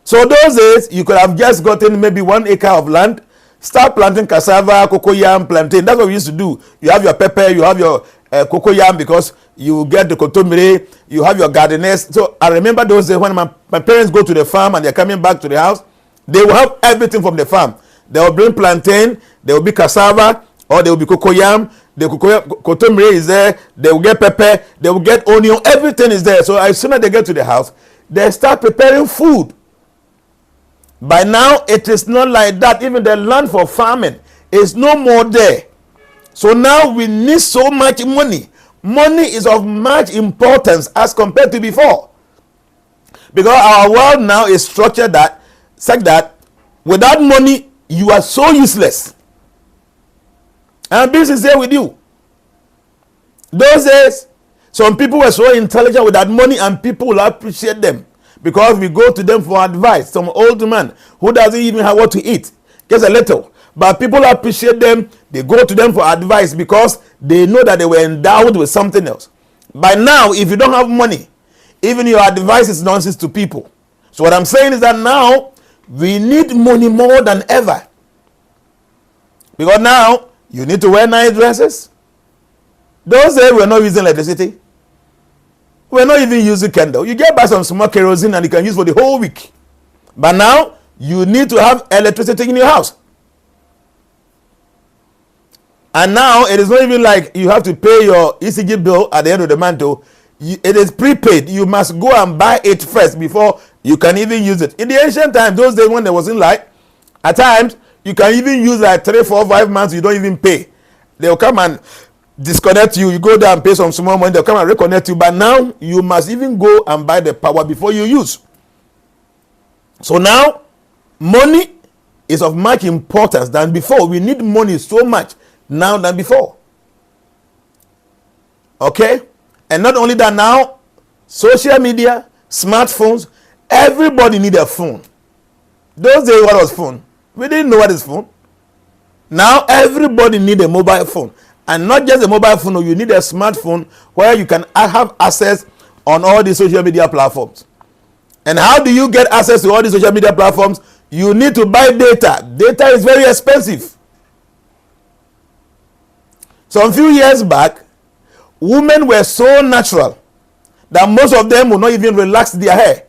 So those days, you could have just gotten maybe 1 acre of land, start planting cassava, cocoyam, plantain. That's what we used to do. You have your pepper, you have your cocoyam because you get the kotomire, you have your gardeners. So I remember those days when my parents go to the farm and they're coming back to the house, they will have everything from the farm. They will bring plantain, there will be cassava, or there will be cocoyam. The kotomire is there, they will get pepper, they will get onion, everything is there. So as soon as they get to the house, they start preparing food. By now, it is not like that. Even the land for farming is no more there. So now we need so much money. Money is of much importance as compared to before. Because our world now is structured that such that without money, you are so useless. And this is here with you. Those days, some people were so intelligent without money and people will appreciate them. Because we go to them for advice. Some old man who doesn't even have what to eat, gets a little. but people appreciate them. They go to them for advice because they know that they were endowed with something else. By now, if you don't have money, even your advice is nonsense to people. So what I'm saying is that now we need money more than ever. Because now you need to wear nice dresses. Those days we're not using electricity. We're not even using candle. You get buy some small kerosene and you can use for the whole week. But now you need to have electricity in your house. And now it is not even like you have to pay your ECG bill at the end of the month. It is prepaid. You must go and buy it first before you can even use it. In the ancient times, those days when there wasn't light, at times you can even use like 3, 4, 5 months. You don't even pay. They'll come and disconnect you. You go there and pay some small money. They'll come and reconnect you. But now you must even go and buy the power before you use. So now money is of much importance than before. We need money so much now than before. Okay? And not only that, now social media, smartphones, everybody need a phone. Those days, what was phone? We didn't know what is phone. Now everybody need a mobile phone. And not just a mobile phone, you need a smartphone where you can have access on all the social media platforms. And how do you get access to all the social media platforms? You need to buy data. Data is very expensive. Some few years back, women were so natural that most of them would not even relax their hair.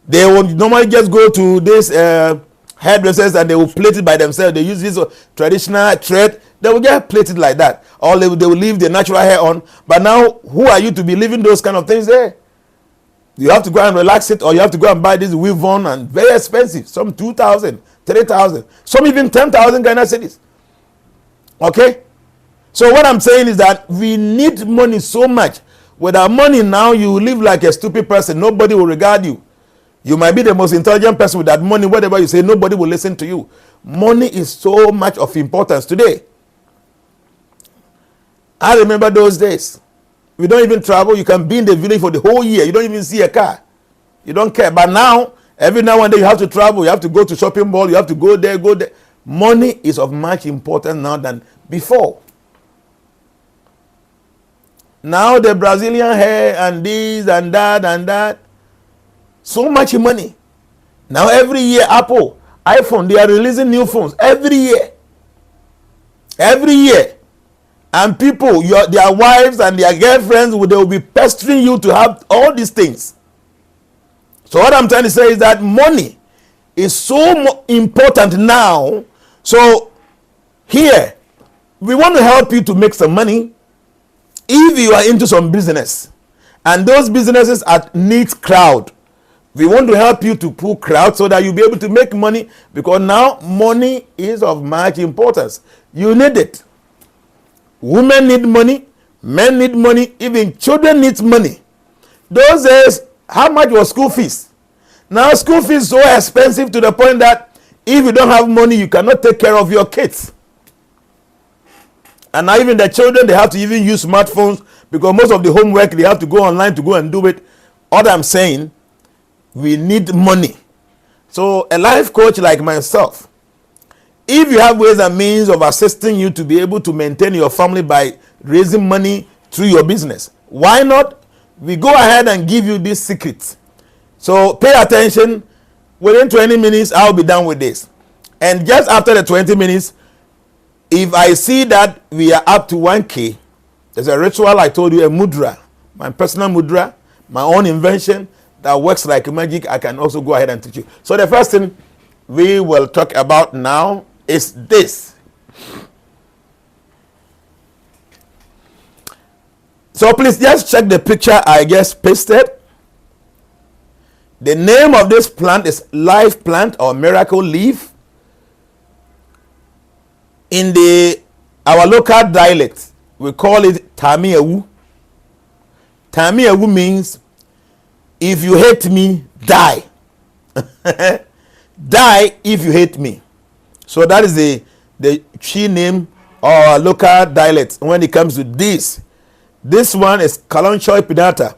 They would normally just go to this hairdressers and they will plait it by themselves. They use this traditional thread. They will get plaited like that. Or they will leave the natural hair on. But now, who are you to be leaving those kind of things there? You have to go and relax it, or you have to go and buy this weave on, and very expensive. Some 2,000, 3,000, some even 10,000 Ghana cedis. Okay? So what I'm saying is that we need money so much. Without money now, you live like a stupid person. Nobody will regard you. You might be the most intelligent person with that money. Whatever you say, nobody will listen to you. Money is so much of importance today. I remember those days. We don't even travel. You can be in the village for the whole year. You don't even see a car. You don't care. But now, every now and then you have to travel. You have to go to shopping mall. You have to go there, go there. Money is of much importance now than before. Now the Brazilian hair and this and that. So much money. Now every year, Apple, iPhone, they are releasing new phones. Every year. Every year. And people, their wives and their girlfriends, they will be pestering you to have all these things. So what I'm trying to say is that money is so important now. So here, we want to help you to make some money. If you are into some business, and those businesses need crowd, we want to help you to pull crowd so that you'll be able to make money, because now money is of much importance. You need it. Women need money, men need money, even children need money. Those days, how much was school fees? Now school fees is so expensive to the point that if you don't have money, you cannot take care of your kids. And now even the children, they have to even use smartphones, because most of the homework, they have to go online to go and do it. All I'm saying, we need money. So a life coach like myself, if you have ways and means of assisting you to be able to maintain your family by raising money through your business, why not? We go ahead and give you this secret. So pay attention. Within 20 minutes, I'll be done with this. And just after the 20 minutes, if I see that we are up to 1K, there's a ritual I told you, a mudra, my personal mudra, my own invention that works like magic. I can also go ahead and teach you. So the first thing we will talk about now is this. So please just check the picture I just pasted. The name of this plant is life plant or miracle leaf. In our local dialect, we call it Tamiewu. Tamiewu means if you hate me, die. Die if you hate me. So that is the tree name or local dialect when it comes to this. This one is Kalonchoi pinata,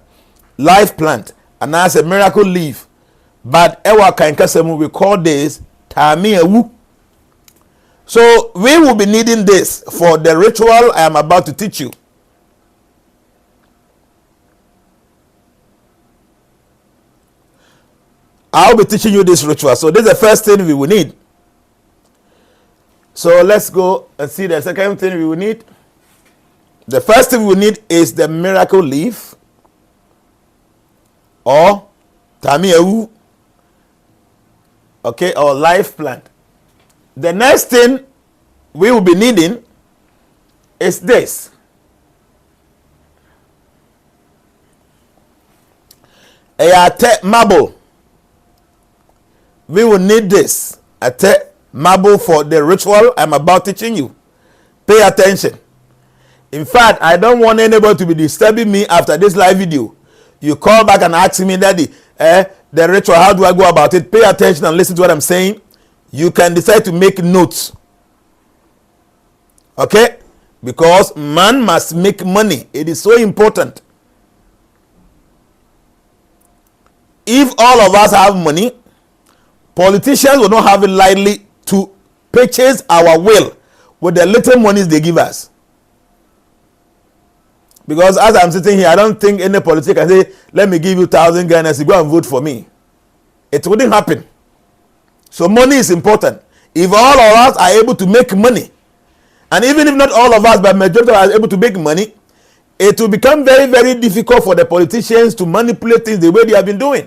life plant, and that's a miracle leaf. But Ewa Kankasemu, we call this Tamiewu. So we will be needing this for the ritual I am about to teach you. I'll be teaching you this ritual. So this is the first thing we will need. So let's go and see the second thing we will need. The first thing we will need is the miracle leaf or tamiawu, okay, or life plant. The next thing we will be needing is this. A marble. We will need this. A marble for the ritual I'm about teaching you. Pay attention. In fact, I don't want anybody to be disturbing me after this live video. You call back and ask me, Daddy, the ritual, how do I go about it? Pay attention and listen to what I'm saying. You can decide to make notes. Okay? Because man must make money. It is so important. If all of us have money, politicians will not have it lightly to purchase our will with the little monies they give us. Because as I'm sitting here, I don't think any politician can say, let me give you 1,000 Ghana, go and vote for me. It wouldn't happen. So money is important. If all of us are able to make money, and even if not all of us, but majority of us are able to make money, it will become very, very difficult for the politicians to manipulate things the way they have been doing.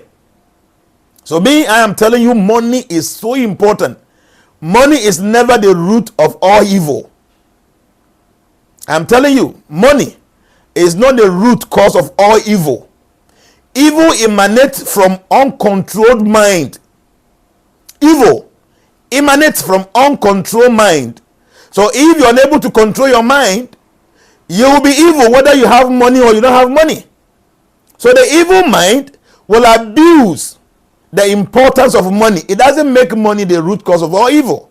So I am telling you, money is so important. Money is never the root of all evil. I'm telling you, money is not the root cause of all evil. Evil emanates from uncontrolled mind. Evil emanates from uncontrolled mind. So if you're unable to control your mind, you will be evil whether you have money or you don't have money. So the evil mind will abuse the importance of money. It doesn't make money the root cause of all evil.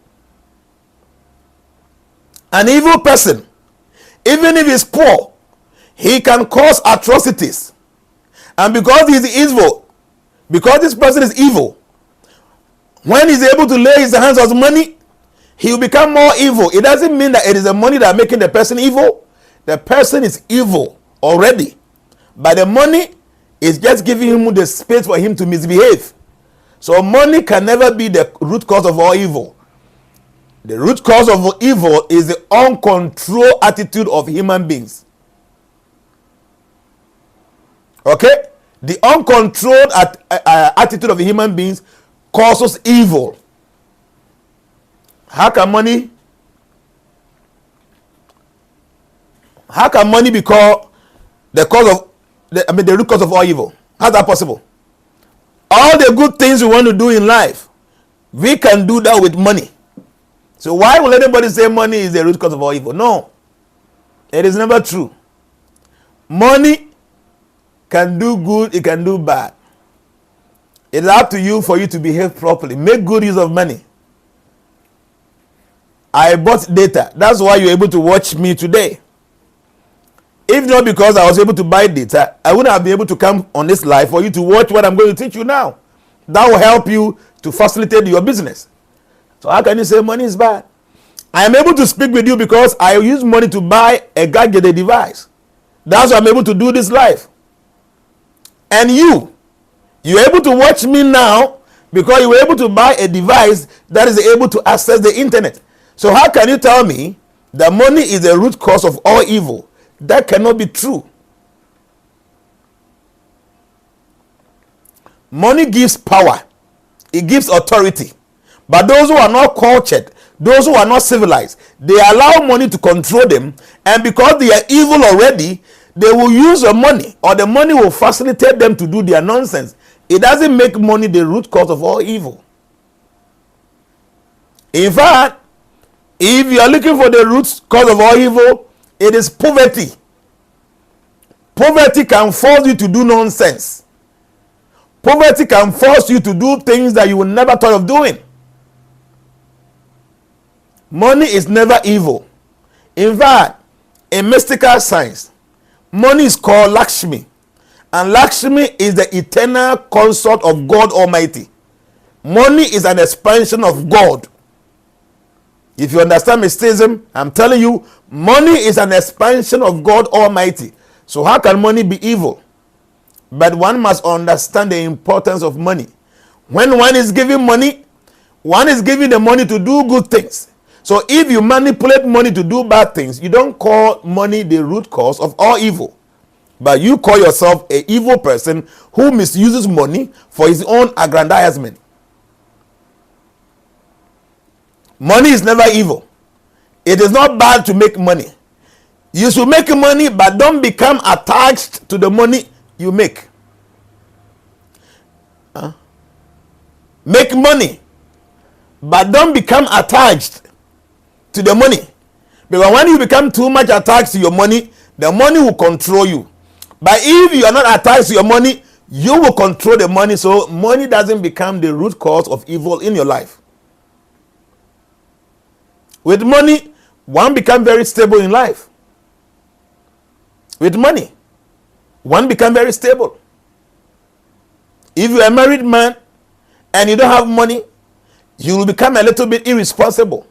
An evil person, even if he's poor, he can cause atrocities. And because he's evil, because this person is evil, when he's able to lay his hands on money, he will become more evil. It doesn't mean that it is the money that is making the person evil. The person is evil already. But the money is just giving him the space for him to misbehave. So money can never be the root cause of all evil. The root cause of evil is the uncontrolled attitude of human beings. Okay? The uncontrolled attitude of human beings causes evil. How can money be called the cause of the root cause of all evil? How's that possible? All the good things we want to do in life, we can do that with money. So why will anybody say money is the root cause of all evil? No. It is never true. Money can do good, it can do bad. It's up to you for you to behave properly. Make good use of money. I bought data. That's why you're able to watch me today. If not because I was able to buy data, I wouldn't have been able to come on this live for you to watch what I'm going to teach you now. That will help you to facilitate your business. So how can you say money is bad? I am able to speak with you because I use money to buy a gadget, a device. That's why I'm able to do this live. And you're able to watch me now because you were able to buy a device that is able to access the internet. So how can you tell me that money is the root cause of all evil? That cannot be true. Money gives power. It gives authority. But those who are not cultured, those who are not civilized, they allow money to control them. And because they are evil already, they will use the money, or the money will facilitate them to do their nonsense. It doesn't make money the root cause of all evil. In fact, if you are looking for the root cause of all evil, it is poverty. Poverty can force you to do nonsense. Poverty can force you to do things that you would never thought of doing. Money is never evil. In fact, in mystical science, money is called Lakshmi. And Lakshmi is the eternal consort of God Almighty. Money is an expansion of God. If you understand mysticism, I'm telling you, money is an expansion of God Almighty. So how can money be evil? But one must understand the importance of money. When one is giving money, one is giving the money to do good things. So if you manipulate money to do bad things, you don't call money the root cause of all evil. But you call yourself an evil person who misuses money for his own aggrandizement. Money is never evil. It is not bad to make money. You should make money, but don't become attached to the money you make. Make money, but don't become attached to the money. Because when you become too much attached to your money, the money will control you. But if you are not attached to your money, you will control the money. So money doesn't become the root cause of evil in your life. With money, one becomes very stable in life. With money, one becomes very stable. If you are a married man and you don't have money, you will become a little bit irresponsible.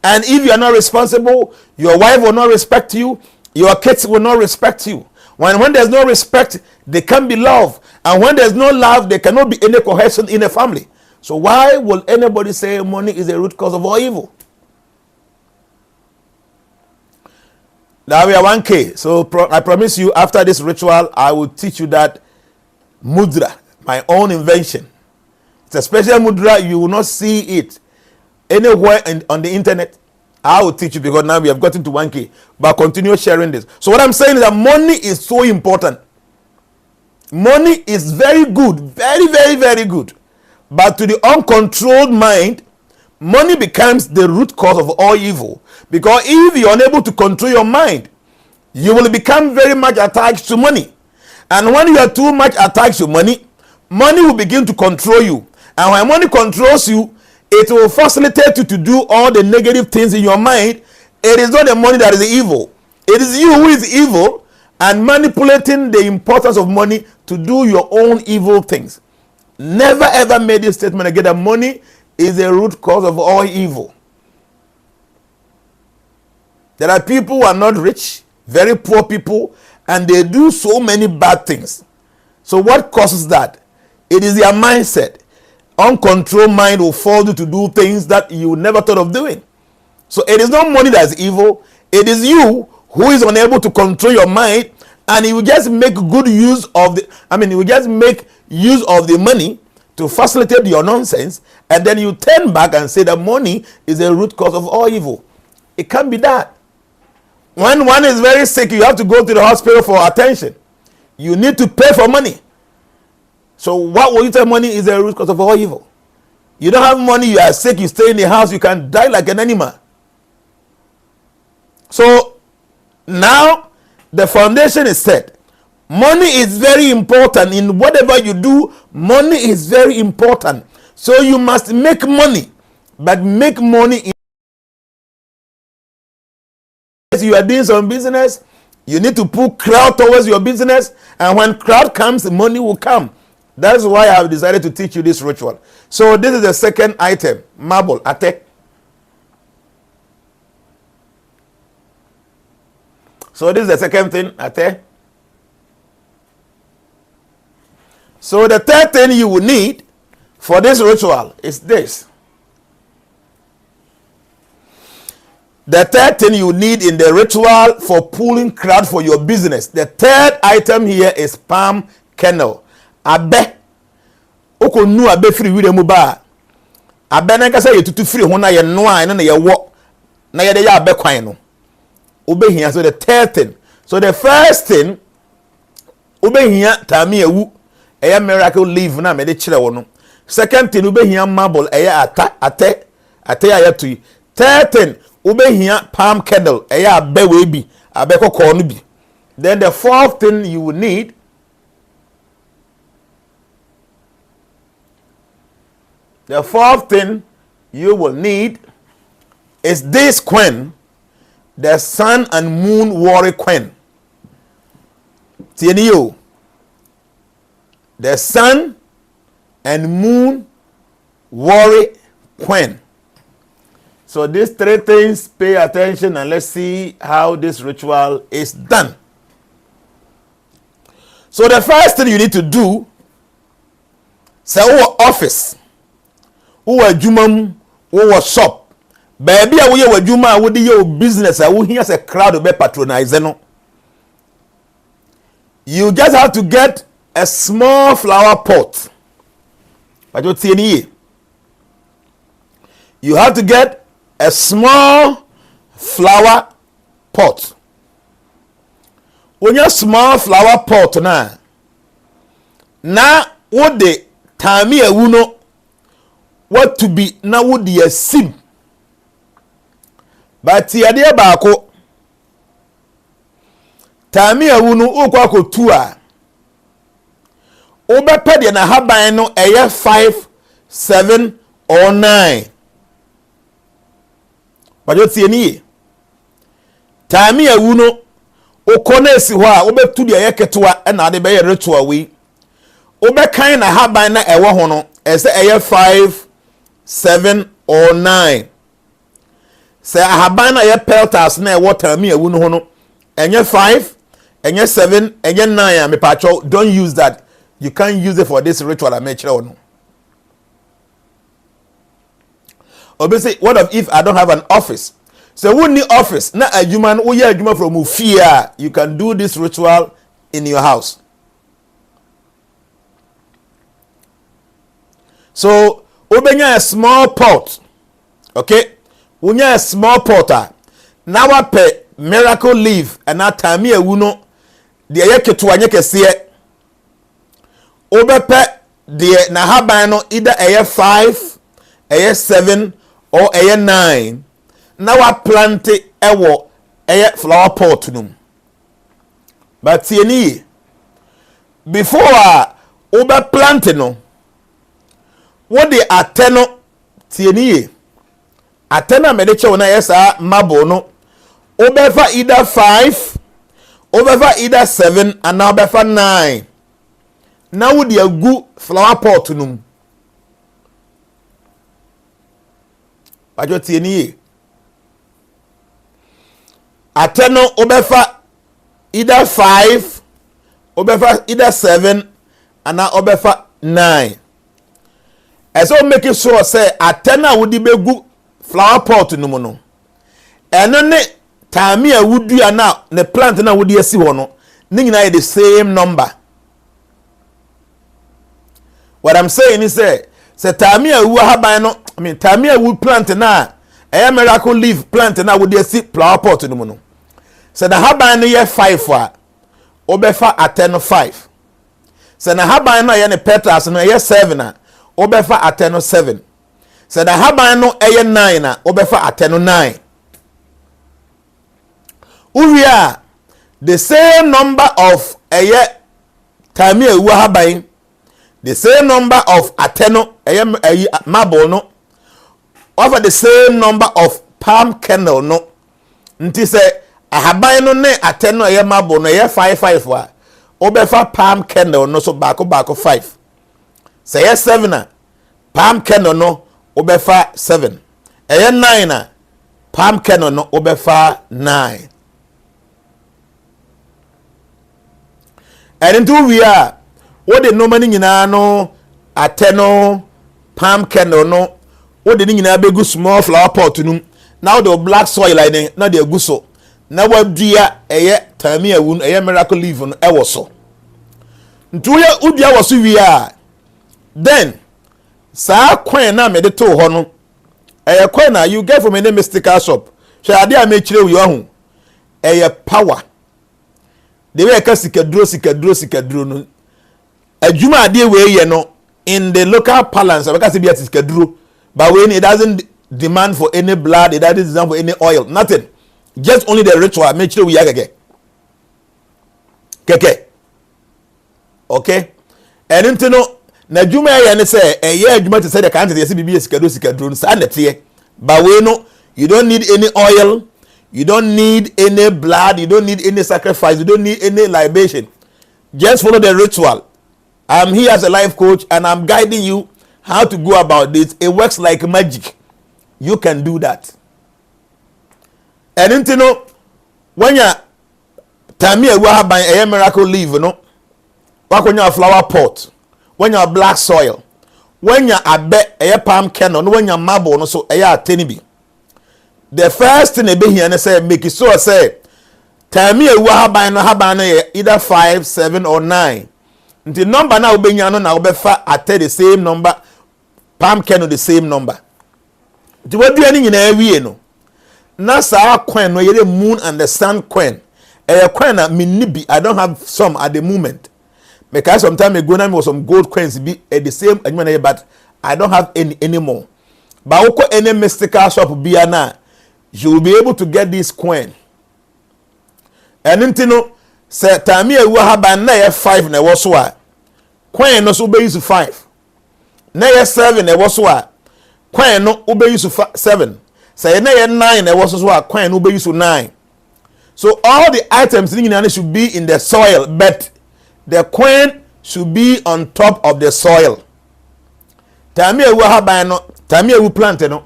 And if you are not responsible, your wife will not respect you, your kids will not respect you. When there's no respect, they can't be loved. And when there's no love, there cannot be any cohesion in a family. So why will anybody say money is the root cause of all evil? Now we are 1K. So I promise you, after this ritual, I will teach you that mudra, my own invention. It's a special mudra. You will not see it anywhere on the internet. I will teach you because now we have gotten to 1K. But continue sharing this. So what I'm saying is that money is so important. Money is very good. Very, very, very good. But to the uncontrolled mind, money becomes the root cause of all evil. Because if you're unable to control your mind, you will become very much attached to money. And when you are too much attached to money, money will begin to control you. And when money controls you, it will facilitate you to do all the negative things in your mind. It is not the money that is evil. It is you who is evil and manipulating the importance of money to do your own evil things. Never ever made this statement again that money is the root cause of all evil. There are people who are not rich, very poor people, and they do so many bad things. So what causes that? It is their mindset. Uncontrolled mind will force you to do things that you never thought of doing. So it is not money that is evil. It is you who is unable to control your mind, and you will just make good use of you will just make use of the money to facilitate your nonsense, and then you turn back and say that money is the root cause of all evil. It can't be that. When one is very sick, you have to go to the hospital for attention. You need to pay for money. So what will you tell money is the root cause of all evil? You don't have money, you are sick, you stay in the house, you can die like an animal. So now the foundation is set. Money is very important in whatever you do. Money is very important. So you must make money, but make money in you are doing some business. You need to put crowd towards your business, and when crowd comes, money will come. That's why I have decided to teach you this ritual. So this is the second item, marble, ate. So this is the second thing, ate. So the third thing you will need for this ritual is this. The third thing you need in the ritual for pulling crowd for your business. The third item here is palm kernel. Abe. Oko nu abe free wire mu ba. Abe na kasa ye tutu free ho na ye noa na ye wo. Na ye de ya abe kwan no. Obehia. So the third thing. So the first thing obehia tami ewu. Eya miracle leaf na me de kire wo no. Second thing obehia marble eya ate ya to. Third thing ubehia palm kernel eya abe we bi abe kokko no bi. Then the fourth thing you will need is this queen, the sun and moon warrior queen. Tienio, the sun and moon warrior queen. So these three things, pay attention and let's see how this ritual is done. So the first thing you need to do, say who office, who jumam, who shop, baby a we juma, who your business, who hears a crowd of patronize. You just have to get a small flower pot. But you have to get a small flower pot. When you small flower pot na what the time you know what to be na would the sim. But here dear bako time you know okwa tua obepe de na haban no eye 5, 7 or 9. But you see any time you know okonesi ho a obetu de eye ketewa na ade be ritual we obekan na haban na ewo ho no ese eye 5, 7 or 9. Say haban na eye pelters na ewo time you know ho no enye 5, enye 7, enye 9 me pacho. Don't use that. You can't use it for this ritual I mentioned or no. Obviously, what if I don't have an office? So we need office. Na a human who ya human from fear. You can do this ritual in your house. So obenya a small pot. Okay? Unya a small pot. Now I pay miracle leaf and that time here uno the ayeke anye kese. Obepe the na haban no either a 5, a 7 or a 9. Now I plant it a flower pot num. But tieni before over planting no what the ateno tieni atena medeche na yesa mabo no over either 5 over either 7 and now over 9. Now would you go flower pot num. Bajo tieni ateno obefa either 5 obefa either 7 and now obefa 9. As o make sure say atena would be good flower pot num no. Eno ne time a would do na the plant na would you see one no the same number. What I'm saying is say tamia wu haban no I mean tamia wu plant na a miracle leaf plant na would you see flower pot no no. So the haban no ye 5 for obefa ateno 5. So the haban no ye ne petals no ye 7 na obefa ateno 7. So the haban no ye 9 na obefa ateno 9. Uria the same number of eye tamia wu haban, the same number of ateno marble no over the same number of palm kernel no. Nti say ahaban no ne ateno marble no 5 wa obefa palm kernel no so bako 5. Say 7 na palm kernel no obefa 7. 9 na palm kernel no obefa 9. And into we are what the no money nyina no ateno palm kernel no what the nyina be good small flower pot num. Now the black soil like then now the good so now what dia time here won miracle leaf no e wo so ntu ya udia wo so wi a then sa kwen na me de to ho no kwen na you get from any mystical shop she ade a me kire wi ho power the way ka sikaduro no adwuma ade we ye no in the local parlance because be sikaduro but when it doesn't demand for any blood, it doesn't demand for any oil, nothing, just only the ritual make sure we agage keke okay. And into no na adwuma ye ne say adwuma to say the country say bibi sikaduro sa na tie but we no you don't need any oil, you don't need any blood, you don't need any sacrifice, you don't need any libation, just follow the ritual. I'm here as a life coach and I'm guiding you how to go about this. It works like magic. You can do that. and no when you time you have by a miracle leaf no when you flower pot when you black soil when you a palm kernel when you marble no so a tenibi the first thing be here and say make it so say time you have by no have either 5 7 or 9 the number now be no na be fa at the same number palm kernel the same number the what do any na wie no na sa coin no yere moon and the sun coin coin na minibi I don't have some at the moment because some time ago na me was some gold coins be at the same but I don't have any anymore but woko any mystical shop be na you will be able to get this coin and intino say time e wo haba na 5 na wo so a coin no so be use 5 na 7 na wo so a coin no wo be use 7 say na 9 na wo so a coin no be use 9 so all the items should be in the soil but the coin should be on top of the soil time e wo haba no time e wo plant no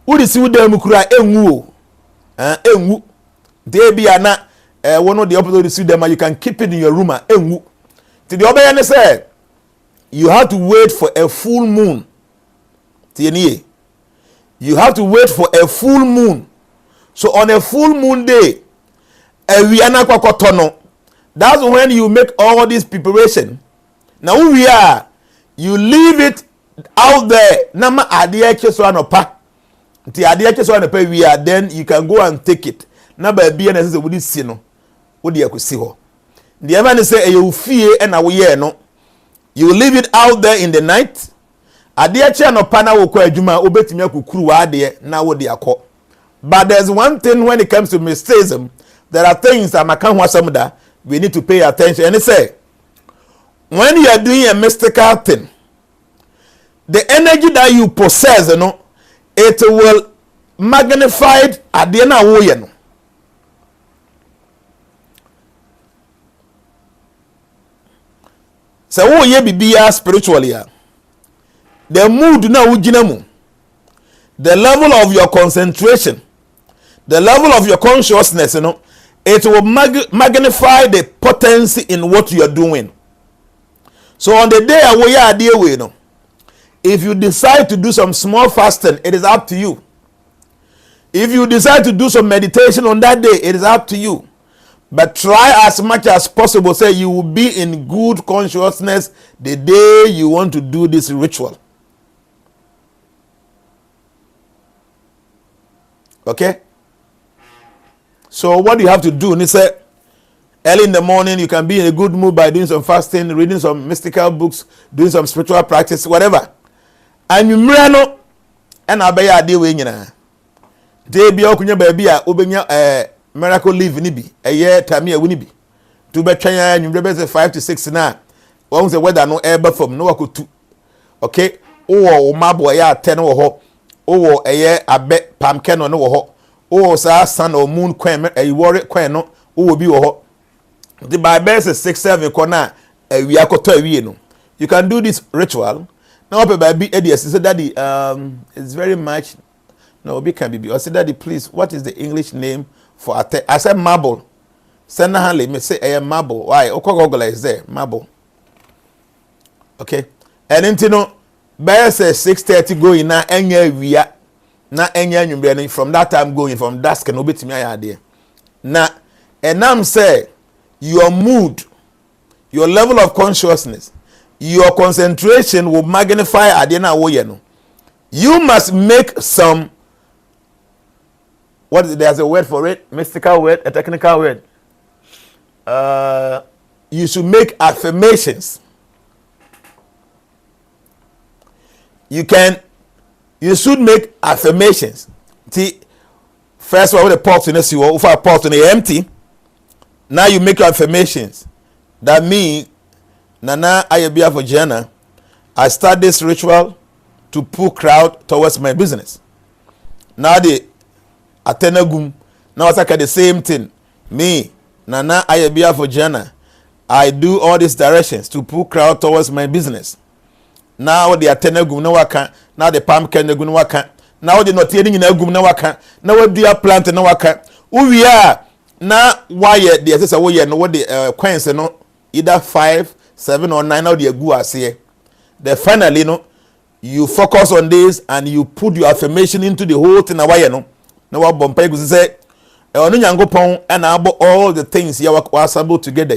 wo di si wo dem kura enwu enwu dey bia na one of the opposite see them you can keep it in your room enwu to the other say you have to wait for a full moon tienie you have to wait for a full moon so on a full moon day ewiana kwakoto no that's when you make all this preparation now we are you leave it out there na ma ade echeso anopa nti ade echeso anopa we are then you can go and take it na ba bia na se wodi si no wodi akosi ho the ever say you fie na wo ye no you leave it out there in the night ade eche anopa na wo kwa adwuma obetimi akukuru wa ade na wodi akọ but there's one thing when it comes to mysticism there are things that makan ho asem da we need to pay attention and say when you are doing a mystical thing the energy that you possess you know it will magnify ade na wo ye no so wo ye bibia spiritually the mood na wo gina mu the level of your concentration the level of your consciousness you know it will magnify the potency in what you are doing. So on the day we are there we know if you decide to do some small fasting it is up to you. If you decide to do some meditation on that day it is up to you. But try as much as possible say you will be in good consciousness the day you want to do this ritual. Okay? So what you have to do, and say early in the morning you can be in a good mood by doing some fasting, reading some mystical books, doing some spiritual practice, whatever. And you mrano and abaya ade we nyina. Dey bia okunya ba bia obenya miracle leave ni bi. Eye time ya woni bi. To be twan anwumre be 5 to 6 na. Won say weather no eba from no wakotu. Okay? O mabo ya 10 wo ho. O eye abe pamke no wo ho. O sa sun or moon kwen e worry kwen no o bi wo ho. The Bible says 6 7 kona we akoto awie no. You can do this ritual. Now baby Eddie said daddy it's very much no be can be. I said daddy please what is the English name for I said marble. Send Hanley me say I am marble. Why? Google is there marble. Okay. And then no Bible says 6:30 going na enya wia na enya nwumbre from that time going from dusk no betimi ayade. Na enam say your mood, your level of consciousness, your concentration will magnify adena woye no. You must make some there's a word for it, mystical word, a technical word. You should make affirmations. You should make affirmations. See, first one with the pot in the if a pot in the empty. Now you make your affirmations. That means Nana Ayebiafo JNANA, I start this ritual to pull crowd towards my business. Now the Atenagum, now it's like the same thing. Me, Nana Ayebiafo JNANA, I do all these directions to pull crowd towards my business. Now the Atenagum no waka, now the pumpkin no waka, now the not hearing in a gum no waka, now what do you plant no waka? we are na why the say we no what the coins no either 5, 7 or 9 now they go ase. Then finally no you focus on this and you put your affirmation into the whole thing why no. Now what bompa go say onu Nyankopon and about all the things you are assemble together.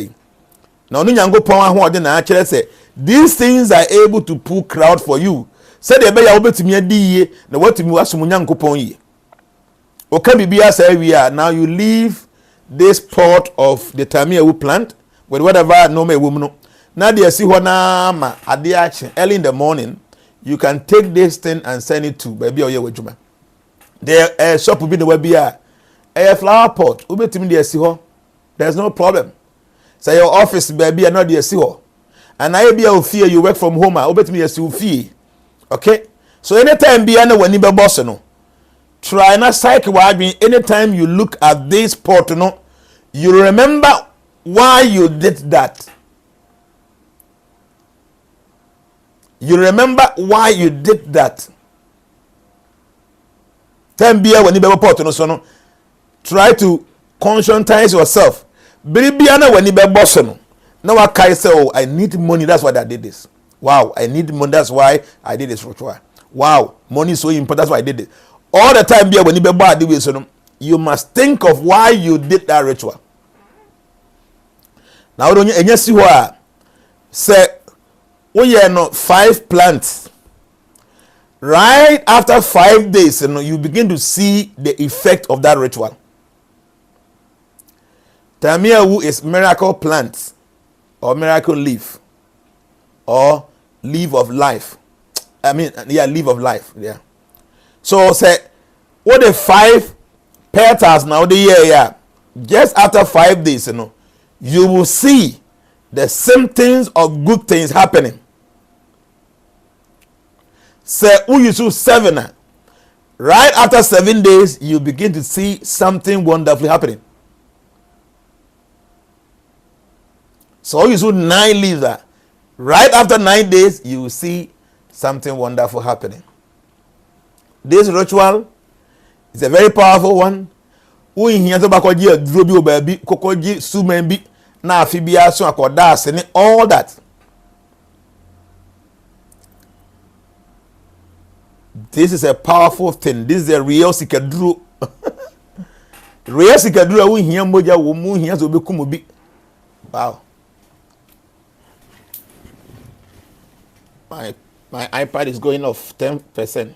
Now onu Nyankopon ahoɔden na akere say these things are able to pull crowd for you. Say the be ya obetumi adi yie na watumi wasom Nyankopon yie. Okay, Bibia say we are now you leave this part of the Tamia we plant with whatever no me woman. Now they see na ma ade action early in the morning. You can take this thing and send it to baby or your juma. The shop will be the webia a flower pot. Ubetimi dey see ho. There's no problem. Say your office baby and not dey see ho. And Ayebiafo fear you work from home. Ubetimi dey see fee. Okay? So anytime be na wani be boss no. Try not psych anytime you look at this pot, no, you remember why you did that. You remember why you did that. Time beer when you be pot no so no. Try to conscientize yourself. Bibiana when you be boss no. Now I can say, oh, I need money. That's why I did this. Wow, I need money. That's why I did this ritual. Wow, money is so important. That's why I did it. All the time when you be bad way so you must think of why you did that ritual. Now don't you see what say we are not 5 plants. Right after 5 days, you begin to see the effect of that ritual. Tamiawu is miracle plant or miracle leaf or leaf of life. I mean, yeah, leaf of life. Yeah. So say what the 5 petals now the year, just after 5 days, you will see the symptoms of good things happening. Say Uyisu 7. Right after 7 days, you begin to see something wonderfully happening. So Uyisu 9 leaves. Right after 9 days, you will see something wonderful happening. This ritual is a very powerful one. We here to bakoji adrobi obabi kokoji sumenbi na afibia so akoda asene all that. This is a powerful thing. This is a real sikadru. Real sikadru we here moja wo mu here so bekum obi. Wow. My iPad is going off 10%.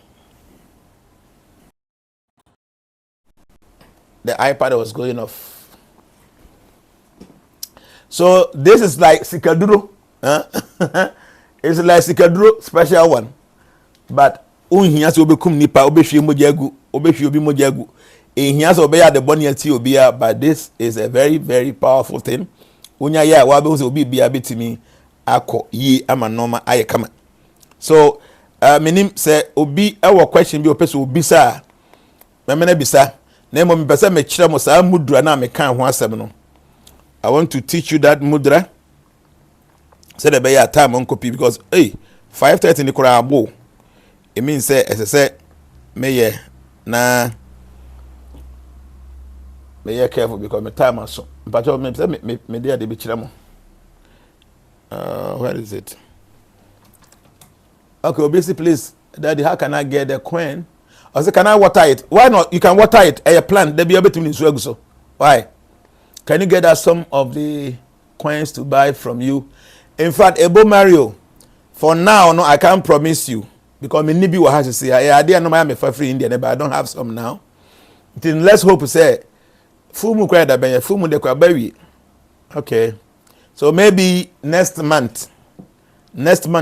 The iPad was going off. So this is like sikaduro. It's like sikaduro special one. But unhia so bekum nipa obehwie mojagu, obehwie obi mojagu. Ehia so obeya the body anti obia, but this is a very very powerful thing. Unya ya wa be so obi bia betimi akọ yi ama normal aye kama. So menim say obi ewo question bi opeso obi sa. Memena bisa. Na mo mpesa me kire mo sa mudra na me kan ho asem no. I want to teach you that mudra. Say the be time on copy because 5:30 ni kura abo. It means say me na me careful because my time so. But me dey be kire mo. Where is it? Okay, obviously please, Daddy, how can I get the coin? I said, can I water it? Why not? You can water it. A plant. They be able to so. Why? Can you get us some of the coins to buy from you? In fact, Ebo Mario, for now, no, I can't promise you because me nibi wa has to say. I didn't know I'm for free Indian, but I don't have some now. Then let's hope say, fumu kwa da benye fumu de kwa baby. Okay, so maybe next month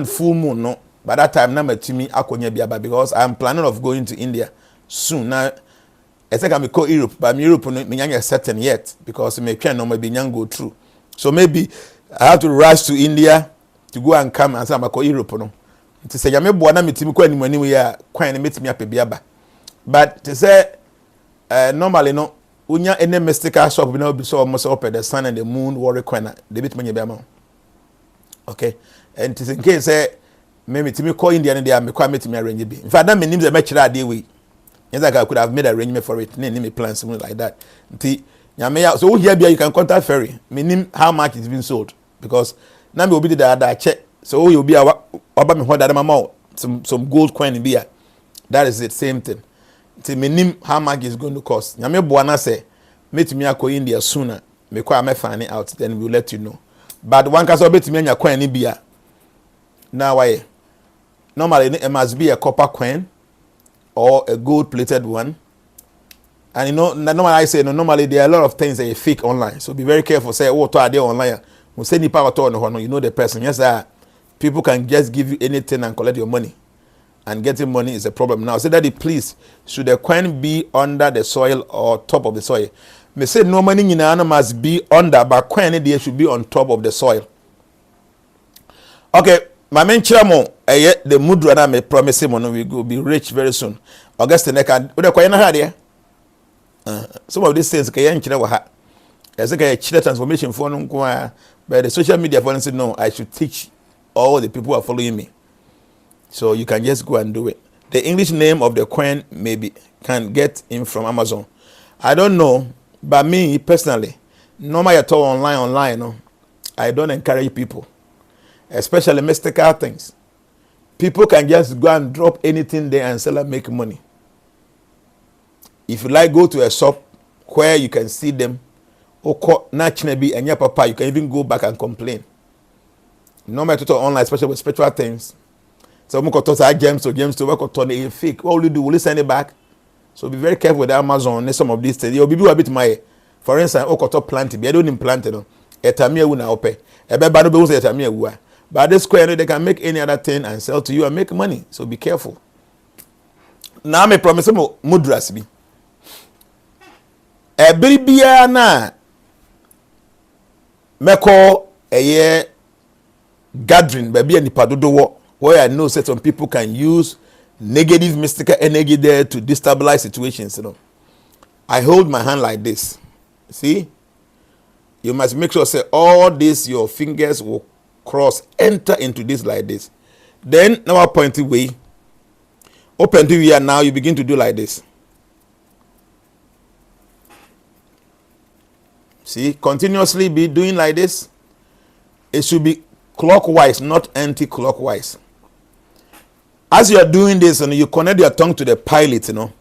full moon no. By that time, na matimi akonya biaba because I'm planning of going to India soon. Now, I think I'm go Europe, but Europe no me certain yet because me can no maybe go through. So maybe I have to rush to India to go and come and say I'm go Europe no. To say me boa na metimi ko animu anyway ya kwan na metimi apebiaba. But to say normally no unya any mystical shop na obi so almost up at the sun and the moon worry kwan they bit me biama. Okay, and to in case say me timi call India and they are me kwa metimi arrange bi. In fact, na me nim ze me kira ade we. Yes, like I could have made arrangement for it. Me plan something like that. So here you can contact Ferry. Meaning how much it's been sold because now we will be that check. So you'll be about me what that some gold coin in beer. That is it, same thing. Meaning how much it's going to cost. Nyame buana say meet me ako India sooner. Me kwa me find it out, then we'll let you know. But one can bet me nya coin in beer. Now why? Normally it must be a copper coin or a gold plated one. And you know, normally I say, no, normally there are a lot of things that are fake online. So be very careful. Say, oh, to are there online? We send you power to on, you know the person. Yes, people can just give you anything and collect your money. And getting money is a problem. Now, say that please, should the coin be under the soil or top of the soil? Me say no money in an must be under, but coin there should be on top of the soil. Okay, my main chairman, the mudra na me promise him we will be rich very soon. August next, we the coin na here. Some of these things can you ha. As a transformation for no but the social media for say no, I should teach all the people who are following me. So you can just go and do it. The English name of the coin maybe can get in from Amazon. I don't know, but me personally, normally at all online, no, I don't encourage people, especially mystical things. People can just go and drop anything there and sell and make money. If you like, go to a shop where you can see them, or naturally and your papa, you can even go back and complain. No matter online, especially with spiritual things. So we got gems to work on a fake. What will you do? Will you send it back? So be very careful with Amazon and some of these things. You'll be a bit my, for instance, planting. I don't implant it. Etamia will now pay. Everybody knows etamia. But this square, they can make any other thing and sell to you and make money. So be careful. Now I promise you mudras be. Ebiribia na meko eye gathering baby and nipa where I know certain people can use negative mystical energy there to destabilize situations, you know. I hold my hand like this. See? You must make sure say all this your fingers will cross, enter into this like this. Then now point away. Open to here now you begin to do like this. See, continuously be doing like this. It should be clockwise, not anti-clockwise. As you are doing this and you connect your tongue to the pilot, you know,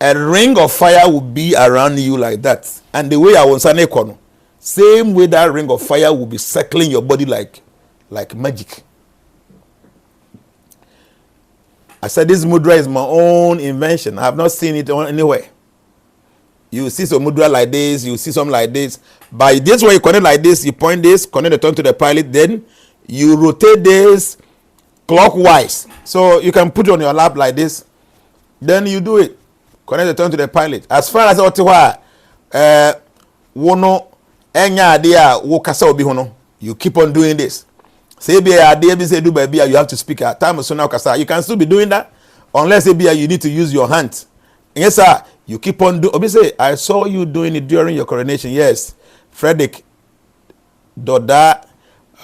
a ring of fire will be around you like that. And the way I was an econo, same way that ring of fire will be circling your body like magic. I said this mudra is my own invention. I have not seen it anywhere. You see some mudra like this, you see some like this. By this way, you connect like this, you point this, connect the tongue to the pilot, then you rotate this clockwise. So you can put it on your lap like this. Then you do it. Connect the tongue to the pilot. As far as Otiwa, wono enya idea wo kasa obi hono. You keep on doing this. Say be idea be say do baby, you have to speak at time so now kasa. You can still be doing that unless you need to use your hand. Yes, sir. You keep on doing. Say, I saw you doing it during your coronation. Yes, Frederick Doda.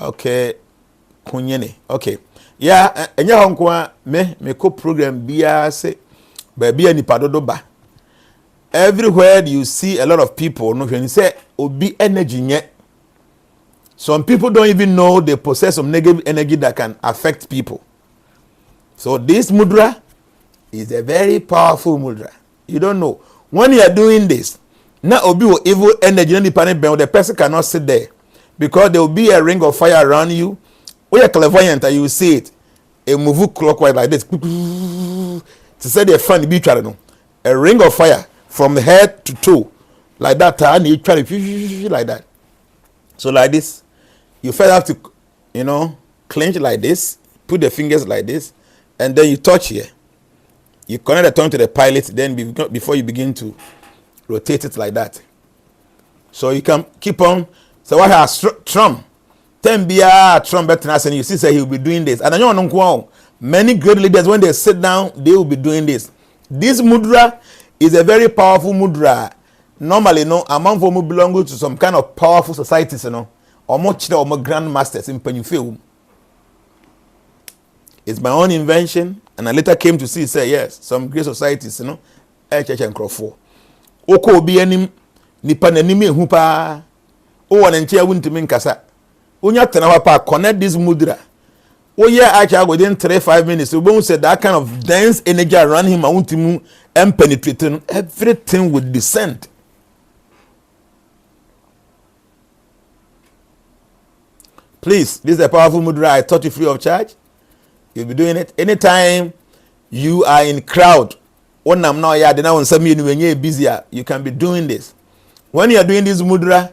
Okay, Kunyene. Okay, yeah. Enya honkwa me ko program biya say, baby ani padodo ba. Everywhere you see a lot of people, no, when you say obi energy nye. Some people don't even know they possess some negative energy that can affect people. So this mudra is a very powerful mudra. You don't know. When you are doing this, now obi evil energy, the person cannot sit there because there will be a ring of fire around you. When you're clairvoyant and you see it, a move clockwise like this. To say they're funny, be trying a ring of fire from the head to toe, like that. And you try to like that. So like this, you first have to, clench like this, put the fingers like this, and then you touch here. You connect the tongue to the pilot, then before you begin to rotate it like that. So you can keep on. So what has Trump? 10 BR Trump better and you see say he will be doing this. And I know many great leaders when they sit down, they will be doing this. This mudra is a very powerful mudra. Normally, among them belong to some kind of powerful societies, or more grandmasters in Penufil. It's my own invention, and I later came to see, say, yes, some great societies, church and crofo. Oko obi anim nipa nanim ehu pa. O wan enche wuntimi nkasa. Onya tena wa pa connect this mudra. O ye acha within 3-5 minutes. We won't say that kind of dense energy around him awuntimu and penetrating, everything would descend. Please, this is a powerful mudra. I taught you free of charge. You'll be doing it anytime you are in crowd. When I'm now here, then I want somebody when you're busier, you can be doing this. When you are doing this mudra,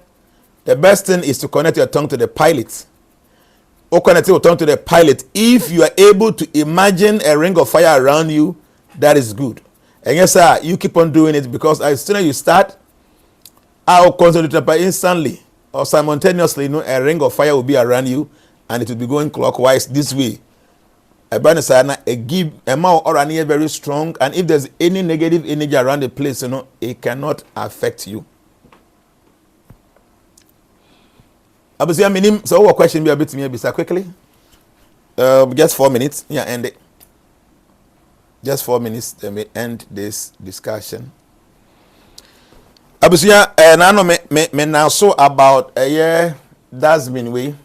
the best thing is to connect your tongue to the pilot. Or connect your tongue to the pilot. If you are able to imagine a ring of fire around you, that is good. And yes, sir, you keep on doing it, because as soon as you start, I'll concentrate instantly or simultaneously. A ring of fire will be around you, and it will be going clockwise this way. A give a mouth or an ear very strong, and if there's any negative energy around the place, it cannot affect you. So what question be a bit to me quickly? Just 4 minutes. Yeah, end it. Just 4 minutes. Let me end this discussion. Abusia, nano me now so about a year that's been way.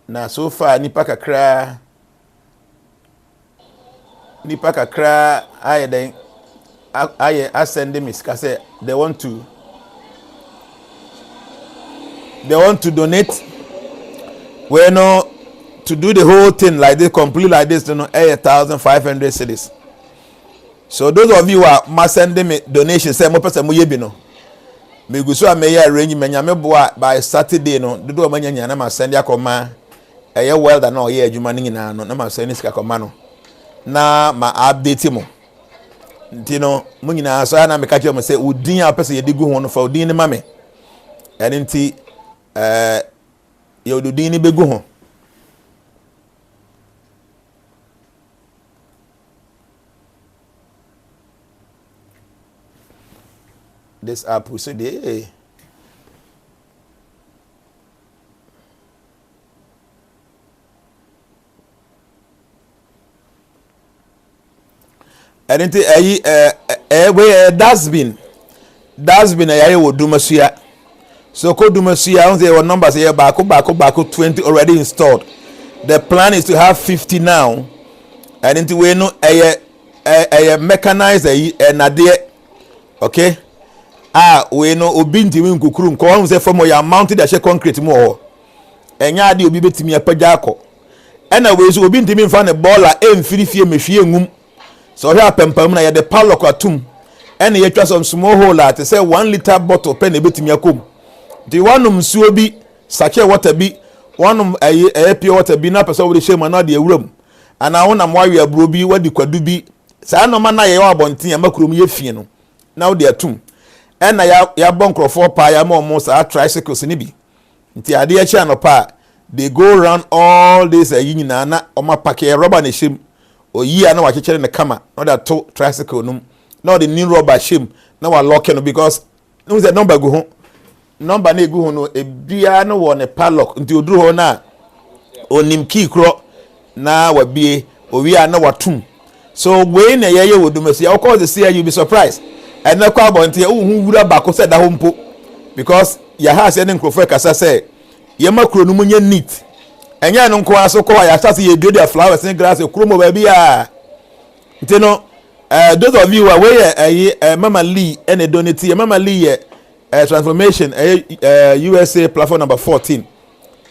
Now so far nipa kakra I send them is say they want to donate. We know to do the whole thing like this, complete like this, 1,500 cedis. So those of you who are must send them a donation, say mo person mo yebi no. Me go so me arrange me nyame boa by Saturday no. Do do manya nyana ma send akoma. Eye welder na oye adwuma ni nyina no. Na ma send sika akoma no. Na ma update mo. Ntino mo nyina so na me ka che mo say udin a person ye di go ho no fa udin ni ma me. Ene nti ye udin ni be go ho. This app we say hey. I didn't that's been a year with Dumasia. So called Dumasia on the numbers here back 20 already installed. The plan is to have 50 now. I didn't we know a mechanized a nadia. Okay. We know obi ntimi nkukuru nko won say from your mounted a concrete mo enya ade obi betimi apaja akọ ena we so obi ntimi mfa ne baller emfirifie mehwie ngum so hwe apempam na ye de padlock atum ena ye twa some small hole at say 1 liter bottle pen e betimi akom di wanum suo bi sachet water bi wanum pure water bi na pesa we shema na de awuram ana wona mo awe aburo bi wadi kwadu bi saa no ma na ye wa bonten amakurom ye fie no na wo de atum ena ya bonkrofo pa ya mo sa tricycles ni bi nti ade ya chi anopa they go around all this nyina na o ma pack rubber na shim oyi ana wa kekere ne kama no that to tricycle num no the new rubber shim na wa lock no because no the number go ho number na egu ho no ebia no wo ne padlock nti oduru ho na onim key kro na wa bie owi ana watum so we na yeye wodumasi of course the see you be surprised. And na kwa bonte who wura bako said that home because ya has any crofo kasa say ye makro no munye neat enya no nko aso ko ya start ye do their flowers and grass e kromo ba bia ntino those of you are where Mama Lee and a donate Mama Lee transformation USA platform number 14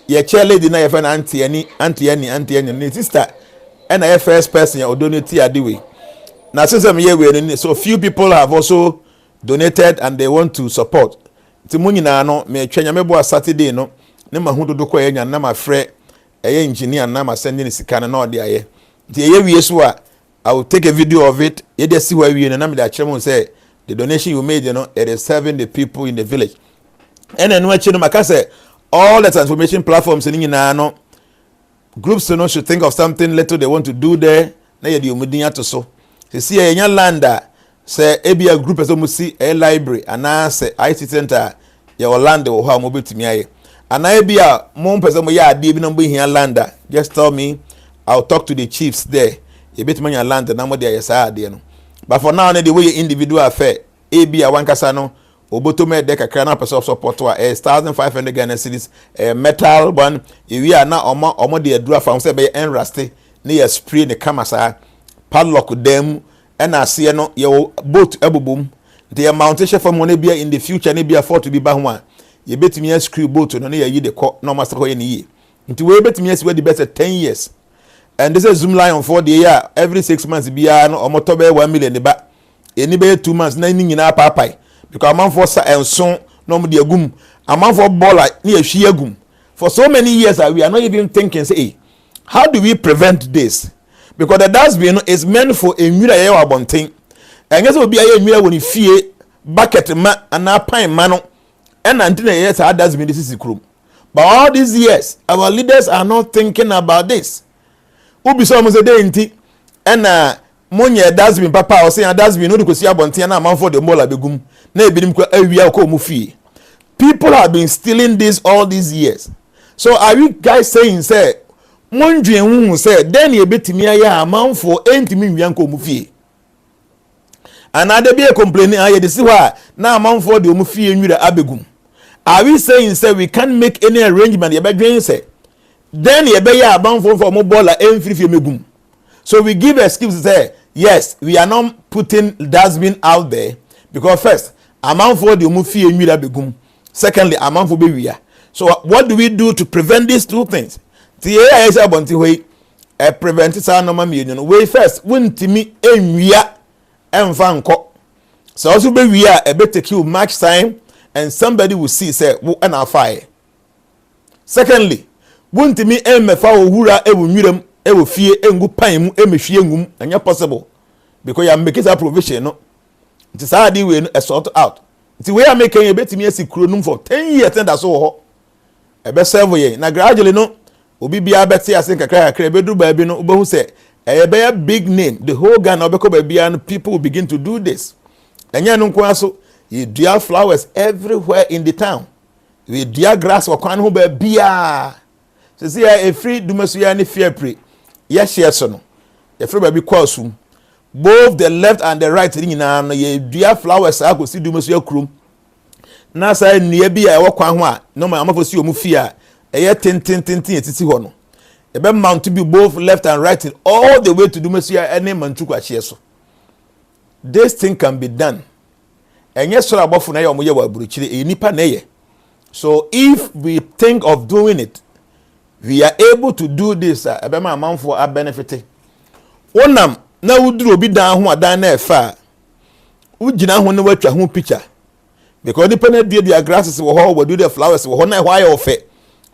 ye chair lady na ye fan auntie sister and a first person ya donate adiwe. Now since I'm here, so few people have also donated and they want to support. Timuni na no me twenya mebo Saturday no ne mahudo do ko yenya na ma frɛ engineer na ma send ni sika na odi aye. Nti ye wie so a I will take a video of it. Ye dey see where we na me da kyerem say the donation you made, it is serving the people in the village. And then when you maka say all the transformation platforms in no groups should think of something little they want to do there. Na ye di omudin to so. See a land say ebia group as musi a library and say IT center your land or how mobile to me and ebia mon person ya dey bi no here land just tell me I'll talk to the chiefs there. You bet money land and number there yes no. But for now, the way individual affair, AB a wankasa no, oboto me deka krana person support to 1,500 Ghana cedis, metal one. We are now omo the adura from say be enrusty, near spray the camera padlock them, and I see no your boat boom. The mountation for money be in the future, and be afford to be back one. You bet me a screw boat no near you the court no master any year. Into we bet me where the best 10 years. And this is Zoom line for the year every 6 months be no motobe 1 million the back. Any be 2 months na in our papa. Because a man for sa and son no more gum. A man for baller near she gum. For so many years we are not even thinking say, hey, how do we prevent this? Because the dustbin is meant for a mirror abonting. And guess will be a mirror when you fear bucket man and a pine mano and until yes how does mean this is room. But all these years our leaders are not thinking about this. Ubi so mo say dey nti and monye dustbin papa o say dustbin no dey go see abonten na man for the mola begum na ebinim ko awia ko mu fie. People have been stealing this all these years. So are you guys saying say mondwe hu say then e betimi aya man for entimi wian ko mu fie? Another be a complaining aye dey see why na man for the mu fie nwira abegum. Are we saying say we can't make any arrangement ye bedwen say then ye be ya ban for mo ball emfiri megum? So we give excuses there. Yes, we are not putting dustbin out there because first amount for the mufi enwira begum, secondly amount for bewia. So what do we do to prevent these two things? The is about to way prevent sa no ma mienu way first wuntimi enwia emfa nko. So also bewia e be take you much time and somebody will see say wo na fire. Secondly, wuntimi emmefa ohura ewu nwirem ewu fie engu pan mu emehwie ngum anya possible because you make a provision no. It is hard we sort out. It we are making a betimi asi kronum for 10 years and that's so e be serve ye na gradually no obi bia beti ase kakra kakra be du ba bi no obo hu say e be a big name the whole Ghana obeko ba bia no people will begin to do this. Anya no kwa so you dear flowers everywhere in the town. We dear grass for kwan ho ba bia. So see a free dumasu ya ni fear pre. Yes yes no. E free ba bi kwasu. Both the left and the right nyina no ye dear flowers a go see dumasu ya krum. Na say nie bia e wo kwan ho a no ma amafo si omu fia eye tin etiti ho no. E be mount to be both left and right all the way to dumasu ya any mantuku ahye so. This thing can be done. Enye so abofo na ye omoye wa buruchire e nipa na ye. So if we think of doing it, we are able to do this. Ebema amanfo a benefit. Onam na wuduru obi dan ho adan na efa. Ugina ho na watwa ho picture. Because the pen dia grasses wo ho, we do the flowers wo ho na why ofe.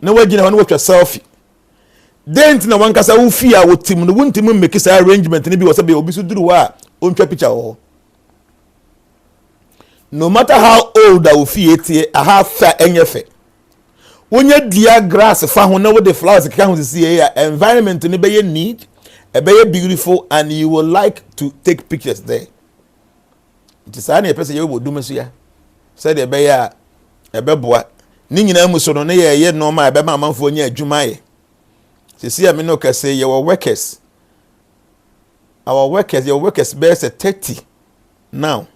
Na wagina ho na watwa selfie. Then na wankasa wo fi a wo tim no wuntim make say arrangement ni bi wo say be obi so duru wa ontwa picture wo. No matter how old I will feel it, I have fair enyefe. When you dear grass fa ho na with the flowers can see here environment ni be need, e be beautiful and you will like to take pictures there. It is any person you will do mesia. Said e be ya e be boa. Ni nyina mu so no na ye normal e be ma manfo nya adwuma ye. Se see me no ka say your workers. Our workers, your workers be say 30 now.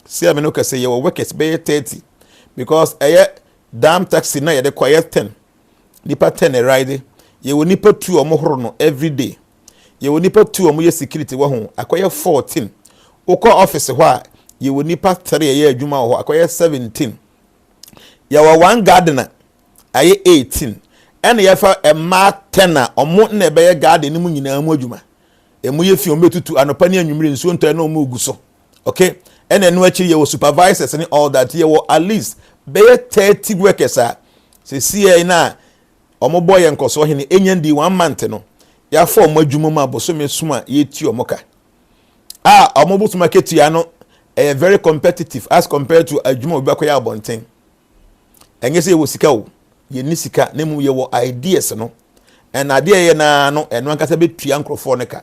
See I mean okay say your work is be 30 because damn taxi na the quiet 10 nipa 10 ride you will nipa 2 omo no every day you will nipa 2 omo security wo ho akoye 14 uko office ho a you will nipa 3 ye adwuma ho akoye 17 ya wa one gardener aye 18 and ya fa ma 10 a omo na be garden ni mu nyina mu adwuma emu ye fi omo tutu anopa ni anwumire nsuo nto na omo oguso okay. And then actually your supervisors and all that you will at least be 30 workers say see na omo boy enko so hene enyan di 1 month no ya for omo adwuma ma boso me suma ye ti omoka omo butu market ya no very competitive as compared to adwuma obi akoya abonten enye say wo sika wo ye ni sika na mu ye wo ideas no and idea ye na no eno ankasa be tua nkrofo ne ka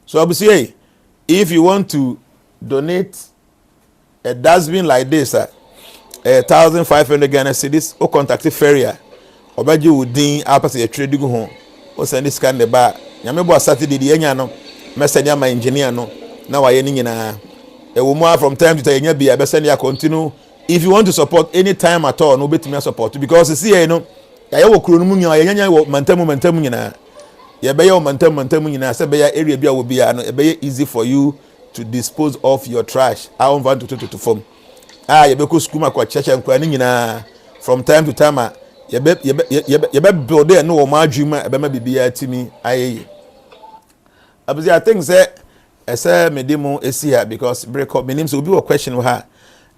so obviously if you want to donate a dustbin like this 1,500 Ghana cedis or contact Feria obaji udin apase ye trade go home o send this kind the bar nyame bo Saturday de enya no message my engineer no na wa ye ni nyina e wo mu from time to time enya bia be send ya continue if you want to support any time at all no betimi support because you see here no ya wo kuro no mu nyina ye nya wo mantam nyina ye be ye wo mantam nyina se be ya area bia wo bia no e be easy for you to dispose of your trash I want to form ye be ko school ma kwa church nkwa ni nyina from time to time ye be build there no wo ma adwuma e be ma bibia timi aye abuzi I think say ese medimo esi here because break up meaning so be a question with her.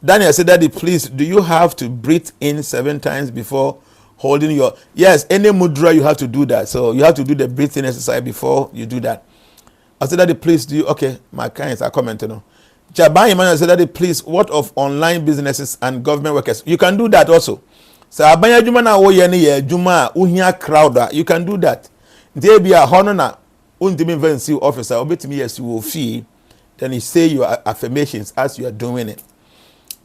Daniel said, Daddy, please, do you have to breathe in 7 times before holding your... Yes, any mudra, you have to do that. So you have to do the breathing exercise before you do that. I said, Daddy, please, do you... Okay, my clients are commenting on. Jaban Emmanuel said, Daddy, please, what of online businesses and government workers? You can do that also. So, Abanya Juma na wo ye ne Juma, uhia crowd, you can do that. There be a honor na, untimi vency officer, obetimi yes, you will fee, then you say your affirmations as you are doing it.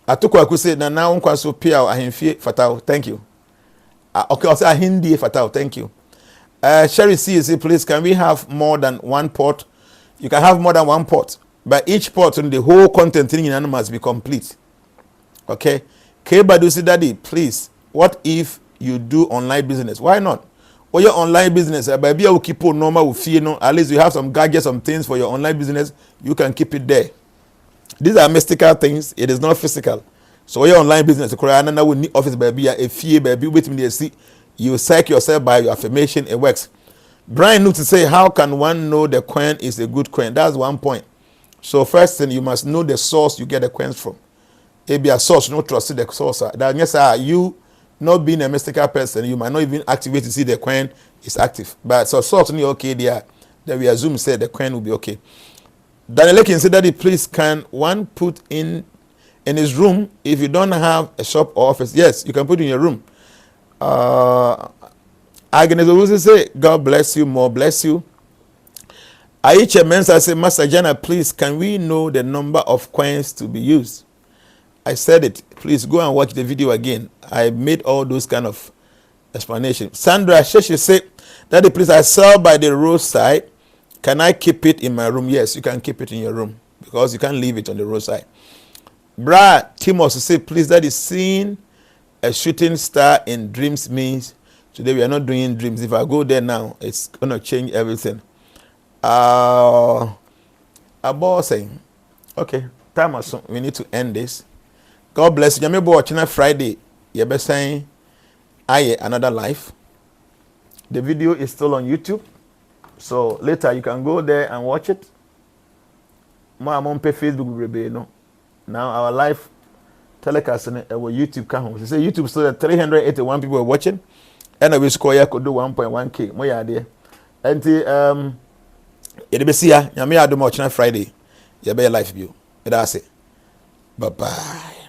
Atoko akuse na na unkwa so pia ahemfie fatao thank you okay also ahindie fatao thank you Sherry C say please can we have more than one pot? You can have more than one pot, but each pot and the whole content in it must be complete. Okay, Kebadu say Daddy please what if you do online business? Why not? Or your online business baby will keep on normal with fee no at least you have some gadgets, some things for your online business, you can keep it there. These are mystical things. It is not physical. So your online business, now we need office baby, a fear baby, wait me to see. You psych yourself by your affirmation. It works. Brian Newton say, how can one know the coin is a good coin? That's one point. So first thing, you must know the source you get the coins from. It be a source, no trust the source. That yes, you not being a mystical person, you might not even activate to see the coin is active. But so source only okay there. Then we assume say the coin will be okay. Daniel can say, Daddy, please, can one put in his room if you don't have a shop or office? Yes, you can put in your room. Agnes will say, God bless you, more bless you. Aicha Mensa say, Master Jana, please, can we know the number of coins to be used? I said it. Please go and watch the video again. I made all those kind of explanations. Sandra Sheshi say, Daddy, please, I sell by the roadside. Can I keep it in my room? Yes, you can keep it in your room because you can't leave it on the roadside. Brad Timos say, please, that is seeing a shooting star in dreams means today we are not doing dreams. If I go there now, it's going to change everything. A boss saying, okay, time or so, we need to end this. God bless you. You may be watching Friday. You'll be saying, Aye, another life. The video is still on YouTube. So later you can go there and watch it. I'm on Facebook, no. Now our live telecast on our YouTube account. They say YouTube still at 381 people are watching. And we score ya could do 1.1k. More idea. And it'll be see ya. Yami ado watching Friday. You be a live view. That's it. Bye bye.